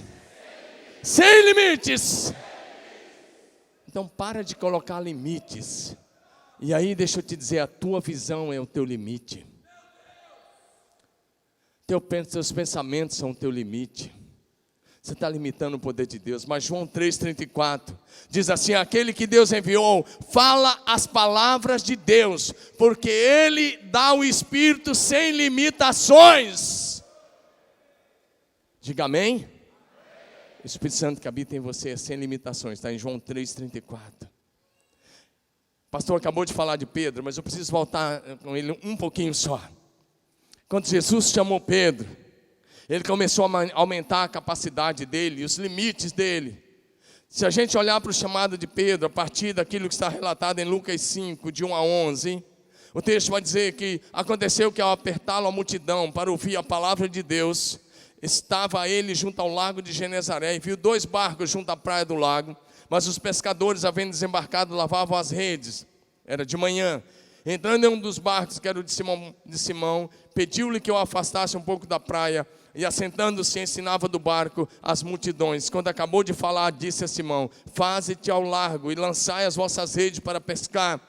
Sem limites. Então para de colocar limites. E aí deixa eu te dizer, a tua visão é o teu limite. Teus pensamentos são o teu limite. Você está limitando o poder de Deus. Mas João 3,34 diz assim: aquele que Deus enviou, fala as palavras de Deus, porque Ele dá o Espírito sem limitações. Diga amém. O Espírito Santo que habita em você é sem limitações. Está em João 3,34. O pastor acabou de falar de Pedro, mas eu preciso voltar com ele um pouquinho só. Quando Jesus chamou Pedro, ele começou a aumentar a capacidade dele, os limites dele. Se a gente olhar para o chamado de Pedro, a partir daquilo que está relatado em Lucas 5, de 1 a 11, o texto vai dizer que aconteceu que ao apertá-lo a multidão para ouvir a palavra de Deus, estava ele junto ao lago de Genezaré e viu 2 barcos junto à praia do lago, mas os pescadores, havendo desembarcado, lavavam as redes. Era de manhã. Entrando em um dos barcos, que era o de Simão, pediu-lhe que o afastasse um pouco da praia, e assentando-se ensinava do barco as multidões. Quando acabou de falar, disse a Simão: faze-te ao largo e lançai as vossas redes para pescar.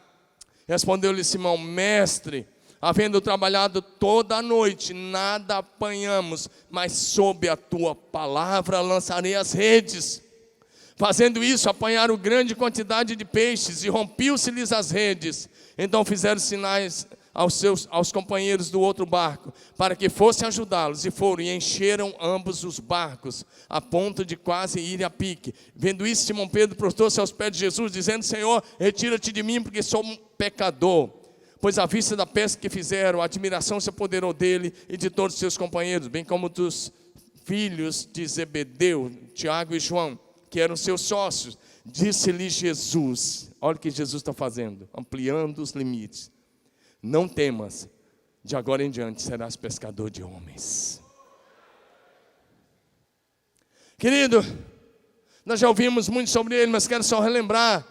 Respondeu-lhe Simão: mestre, havendo trabalhado toda a noite, nada apanhamos, mas sob a tua palavra lançarei as redes. Fazendo isso, apanharam grande quantidade de peixes, e rompiu-se-lhes as redes. Então fizeram sinais aos companheiros do outro barco, para que fossem ajudá-los, e foram e encheram ambos os barcos, a ponto de quase ir a pique. Vendo isso, Simão Pedro prostrou-se aos pés de Jesus, dizendo: Senhor, retira-te de mim, porque sou um pecador. Pois à vista da pesca que fizeram, a admiração se apoderou dele e de todos os seus companheiros, bem como dos filhos de Zebedeu, Tiago e João, que eram seus sócios. Disse-lhe Jesus, olha o que Jesus está fazendo, ampliando os limites: não temas, de agora em diante serás pescador de homens. Querido, nós já ouvimos muito sobre ele, mas quero só relembrar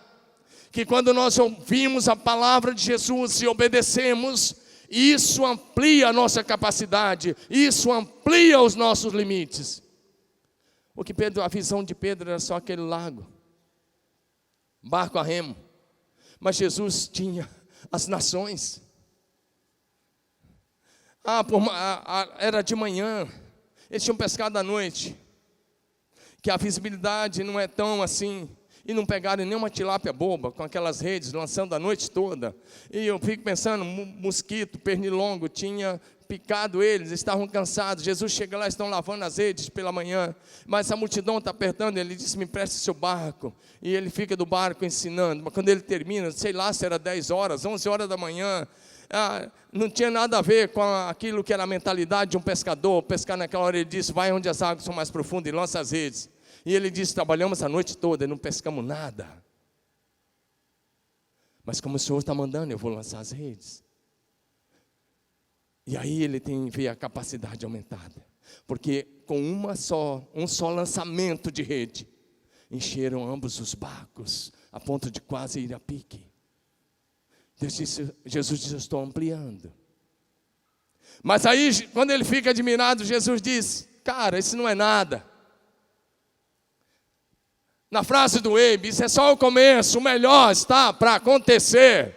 que quando nós ouvimos a palavra de Jesus e obedecemos, isso amplia a nossa capacidade, isso amplia os nossos limites. A visão de Pedro era só aquele lago, barco a remo, mas Jesus tinha as nações. Era de manhã, eles tinham pescado à noite, que a visibilidade não é tão assim, e não pegaram nenhuma tilápia boba, com aquelas redes, lançando a noite toda. E eu fico pensando, mosquito, pernilongo, tinha picado eles, estavam cansados. Jesus chega lá, estão lavando as redes pela manhã, mas a multidão está apertando. Ele disse: me empreste seu barco. E ele fica do barco ensinando, mas quando ele termina, sei lá se era 10 horas, 11 horas da manhã, não tinha nada a ver com aquilo que era a mentalidade de um pescador. Pescar naquela hora, ele disse: vai onde as águas são mais profundas e lança as redes. E ele disse: trabalhamos a noite toda e não pescamos nada, mas como o Senhor está mandando, eu vou lançar as redes. E aí ele vê a capacidade aumentada, porque com um só lançamento de rede, encheram ambos os barcos, a ponto de quase ir a pique. Jesus disse: eu estou ampliando. Mas aí, quando ele fica admirado, Jesus diz: cara, isso não é nada. Na frase do Abe, isso é só o começo, o melhor está para acontecer.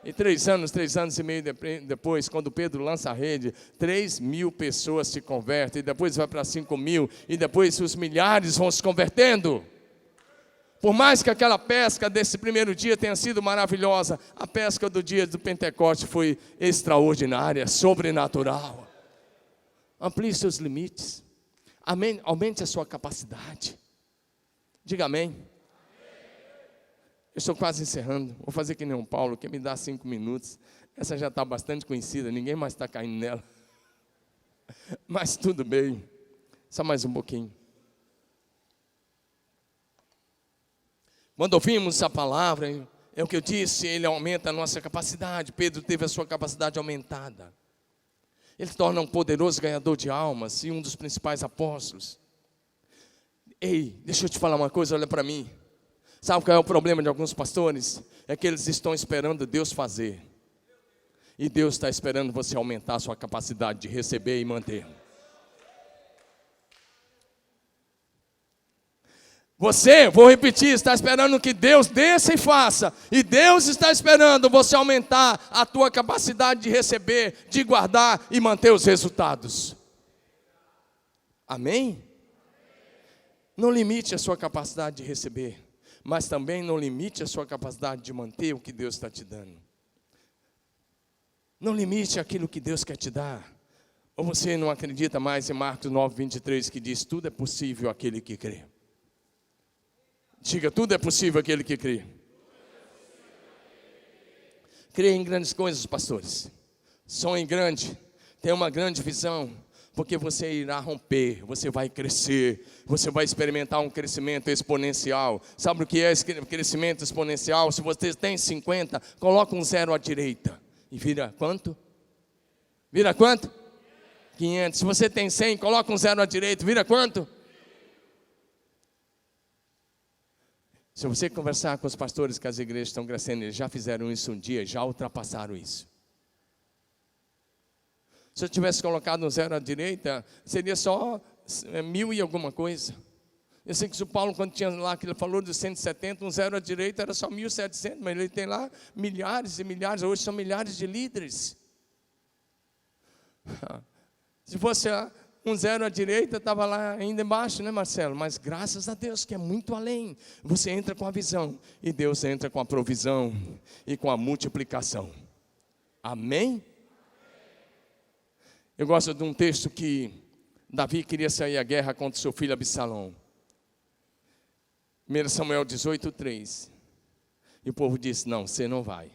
E 3 anos e meio depois, quando Pedro lança a rede, 3.000 pessoas se convertem, e depois vai para 5.000, e depois os milhares vão se convertendo. Por mais que aquela pesca desse primeiro dia tenha sido maravilhosa, a pesca do dia do Pentecoste foi extraordinária, sobrenatural. Amplie seus limites, amém, aumente a sua capacidade. Diga amém. Eu estou quase encerrando. Vou fazer que nem um Paulo, que me dá 5 minutos. Essa já está bastante conhecida, ninguém mais está caindo nela. Mas tudo bem, só mais um pouquinho. Quando ouvimos essa palavra, é o que eu disse, ele aumenta a nossa capacidade. Pedro teve a sua capacidade aumentada. Ele se torna um poderoso ganhador de almas e um dos principais apóstolos. Ei, deixa eu te falar uma coisa, olha para mim. Sabe qual é o problema de alguns pastores? É que eles estão esperando Deus fazer. E Deus está esperando você aumentar a sua capacidade de receber e manter. Você, vou repetir, está esperando que Deus desça e faça. E Deus está esperando você aumentar a tua capacidade de receber, de guardar e manter os resultados. Amém? Não limite a sua capacidade de receber, mas também não limite a sua capacidade de manter o que Deus está te dando. Não limite aquilo que Deus quer te dar. Ou você não acredita mais em Marcos 9:23, que diz: tudo é possível àquele que crê. Diga: tudo é possível àquele que crê. Crê em grandes coisas, pastores. Sonhe grande. Tenha uma grande visão. Porque você irá romper, você vai crescer, você vai experimentar um crescimento exponencial. Sabe o que é esse crescimento exponencial? Se você tem 50, coloca um 0 à direita. E vira quanto? Vira quanto? 500. Se você tem 100, coloca um 0 à direita. Vira quanto? Se você conversar com os pastores que as igrejas estão crescendo, eles já fizeram isso um dia, já ultrapassaram isso. Se eu tivesse colocado um 0 à direita, seria só 1000 e alguma coisa. Eu sei que o Paulo, quando tinha lá, que ele falou dos 170, um 0 à direita era só 1700, mas ele tem lá milhares e milhares, hoje são milhares de líderes. Se fosse um 0 à direita, estava lá ainda embaixo, né, Marcelo? Mas graças a Deus, que é muito além. Você entra com a visão, e Deus entra com a provisão e com a multiplicação. Amém? Eu gosto de um texto que Davi queria sair à guerra contra seu filho Absalão. 1 Samuel 18:3. E o povo disse: não, você não vai,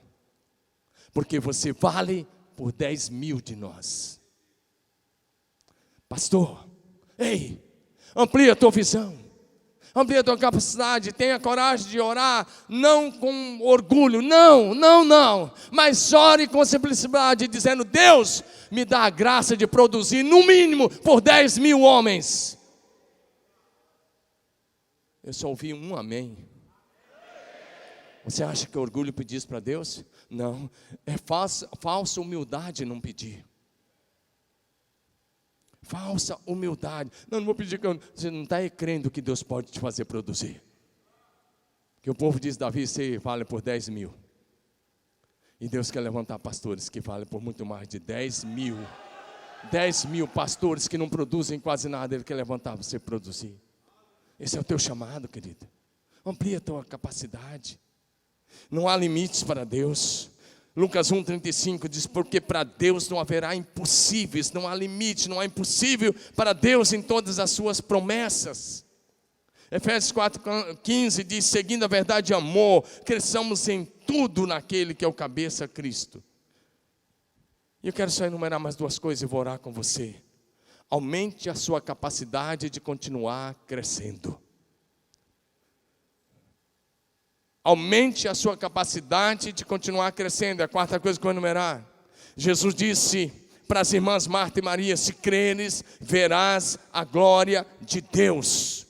porque você vale por 10.000 de nós. Pastor, ei, amplia a tua visão, amplia a tua capacidade, tenha coragem de orar, não com orgulho, não, mas ore com simplicidade, dizendo: Deus, me dá a graça de produzir, no mínimo, por 10.000 homens. Eu só ouvi um amém. Você acha que é orgulho pedir isso para Deus? Não, é falsa humildade não pedir. Falsa humildade. Não vou pedir, você não está crendo que Deus pode te fazer produzir. Que o povo diz: Davi, você vale por 10.000. E Deus quer levantar pastores que valem por muito mais de 10.000. 10.000 pastores que não produzem quase nada, Ele quer levantar você produzir. Esse é o teu chamado, querido. Amplia a tua capacidade. Não há limites para Deus. Lucas 1:35 diz: porque para Deus não haverá impossíveis, não há limite, não há impossível para Deus em todas as suas promessas. Efésios 4:15 diz: seguindo a verdade e amor, cresçamos em tudo naquele que é o cabeça, Cristo. E eu quero só enumerar mais duas coisas e vou orar com você. Aumente a sua capacidade de continuar crescendo. Aumente a sua capacidade de continuar crescendo. É a quarta coisa que eu vou enumerar. Jesus disse para as irmãs Marta e Maria: se creres, verás a glória de Deus.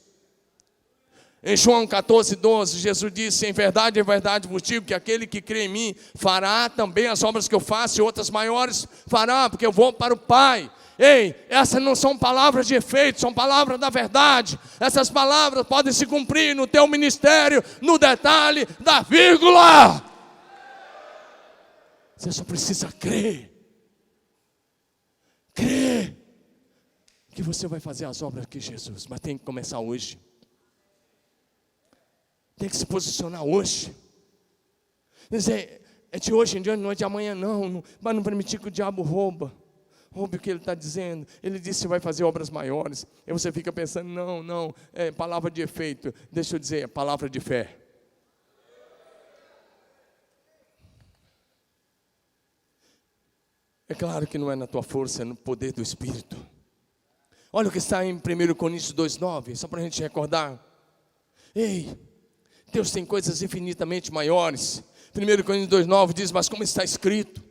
Em João 14:12, Jesus disse: em verdade vos digo que aquele que crê em mim fará também as obras que eu faço, e outras maiores fará, porque eu vou para o Pai. Ei, essas não são palavras de efeito, são palavras da verdade. Essas palavras podem se cumprir no teu ministério, no detalhe da vírgula. Você só precisa crer. Crer que você vai fazer as obras que Jesus, mas tem que começar hoje. Tem que se posicionar hoje. Dizer: é de hoje em diante, não é de amanhã não. Mas não permitir que o diabo roube o que ele está dizendo. Ele disse que vai fazer obras maiores. E você fica pensando: não, é palavra de efeito. Deixa eu dizer, é palavra de fé. É claro que não é na tua força, é no poder do Espírito. Olha o que está em 1 Coríntios 2:9, só para a gente recordar. Ei, Deus tem coisas infinitamente maiores. 1 Coríntios 2:9 diz: mas como está escrito,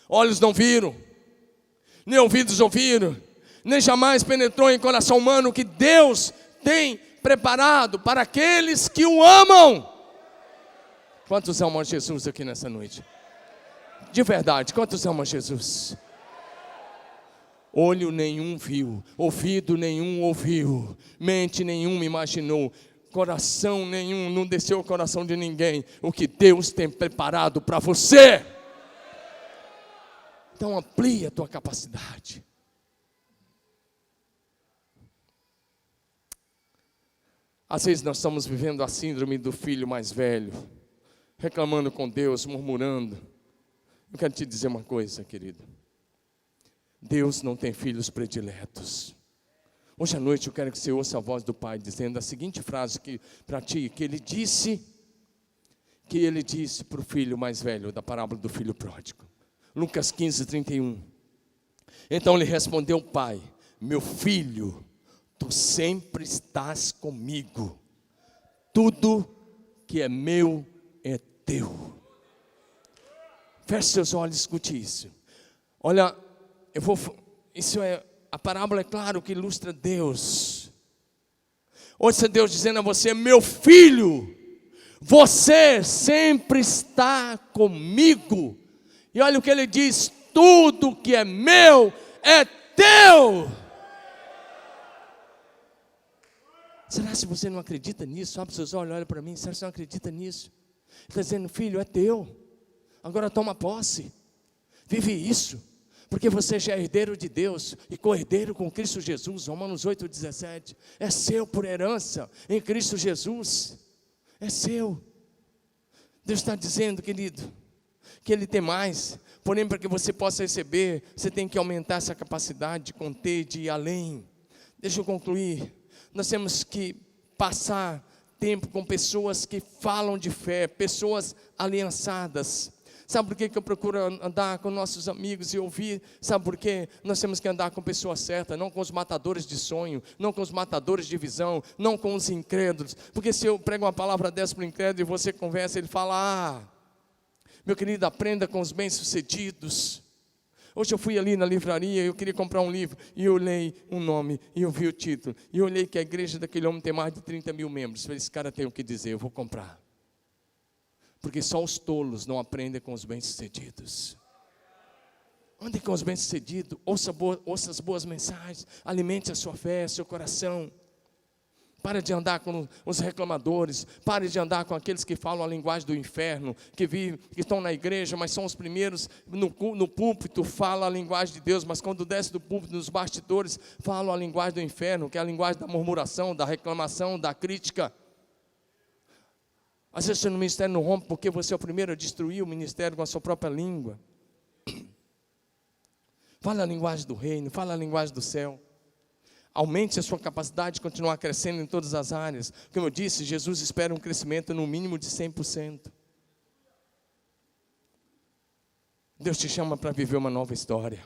olhos não viram, nem ouvidos ouviram, nem jamais penetrou em coração humano o que Deus tem preparado para aqueles que o amam. Quantos amam a Jesus aqui nessa noite? De verdade, quantos amam a Jesus? Olho nenhum viu, ouvido nenhum ouviu, mente nenhuma imaginou, coração nenhum, não desceu o coração de ninguém o que Deus tem preparado para você. Então amplia a tua capacidade. Às vezes nós estamos vivendo a síndrome do filho mais velho, reclamando com Deus, murmurando. Eu quero te dizer uma coisa, querido. Deus não tem filhos prediletos. Hoje à noite eu quero que você ouça a voz do Pai dizendo a seguinte frase para ti, que ele disse para o filho mais velho, da parábola do filho pródigo. Lucas 15, 31. Então lhe respondeu o pai: meu filho, tu sempre estás comigo, tudo que é meu é teu. Feche seus olhos e escute isso. Olha, a parábola é claro que ilustra Deus. Ouça Deus dizendo a você: meu filho, você sempre está comigo. E olha o que ele diz: tudo que é meu é teu. Será se você não acredita nisso? Abre seus olhos, olha para mim. Será que você não acredita nisso? Ele está dizendo: filho, é teu. Agora toma posse. Vive isso. Porque você já é herdeiro de Deus e co-herdeiro com Cristo Jesus. Romanos 8,17. É seu por herança em Cristo Jesus. É seu. Deus está dizendo, querido, que Ele tem mais. Porém, para que você possa receber, você tem que aumentar essa capacidade de conter, de ir além. Deixa eu concluir. Nós temos que passar tempo com pessoas que falam de fé, pessoas aliançadas. Sabe por que eu procuro andar com nossos amigos e ouvir? Sabe por quê? Nós temos que andar com pessoas certas, não com os matadores de sonho, não com os matadores de visão, não com os incrédulos. Porque se eu prego uma palavra dessa para o incrédulo e você conversa, ele fala: meu querido, aprenda com os bem-sucedidos. Hoje eu fui ali na livraria, eu queria comprar um livro, e eu olhei um nome, e eu vi o título, e eu olhei que a igreja daquele homem tem mais de 30 mil membros. Falei: esse cara tem o que dizer, eu vou comprar. Porque só os tolos não aprendem com os bem-sucedidos. Ande com os bem-sucedidos, ouça as boas mensagens, alimente a sua fé, seu coração. Pare de andar com os reclamadores, pare de andar com aqueles que falam a linguagem do inferno, que estão na igreja, mas são os primeiros no púlpito, falam a linguagem de Deus, mas quando desce do púlpito, nos bastidores, falam a linguagem do inferno, que é a linguagem da murmuração, da reclamação, da crítica. Às vezes o ministério não rompe porque você é o primeiro a destruir o ministério com a sua própria língua. Fala a linguagem do reino, fala a linguagem do céu. Aumente a sua capacidade de continuar crescendo em todas as áreas. Como eu disse, Jesus espera um crescimento no mínimo de 100%. Deus te chama para viver uma nova história.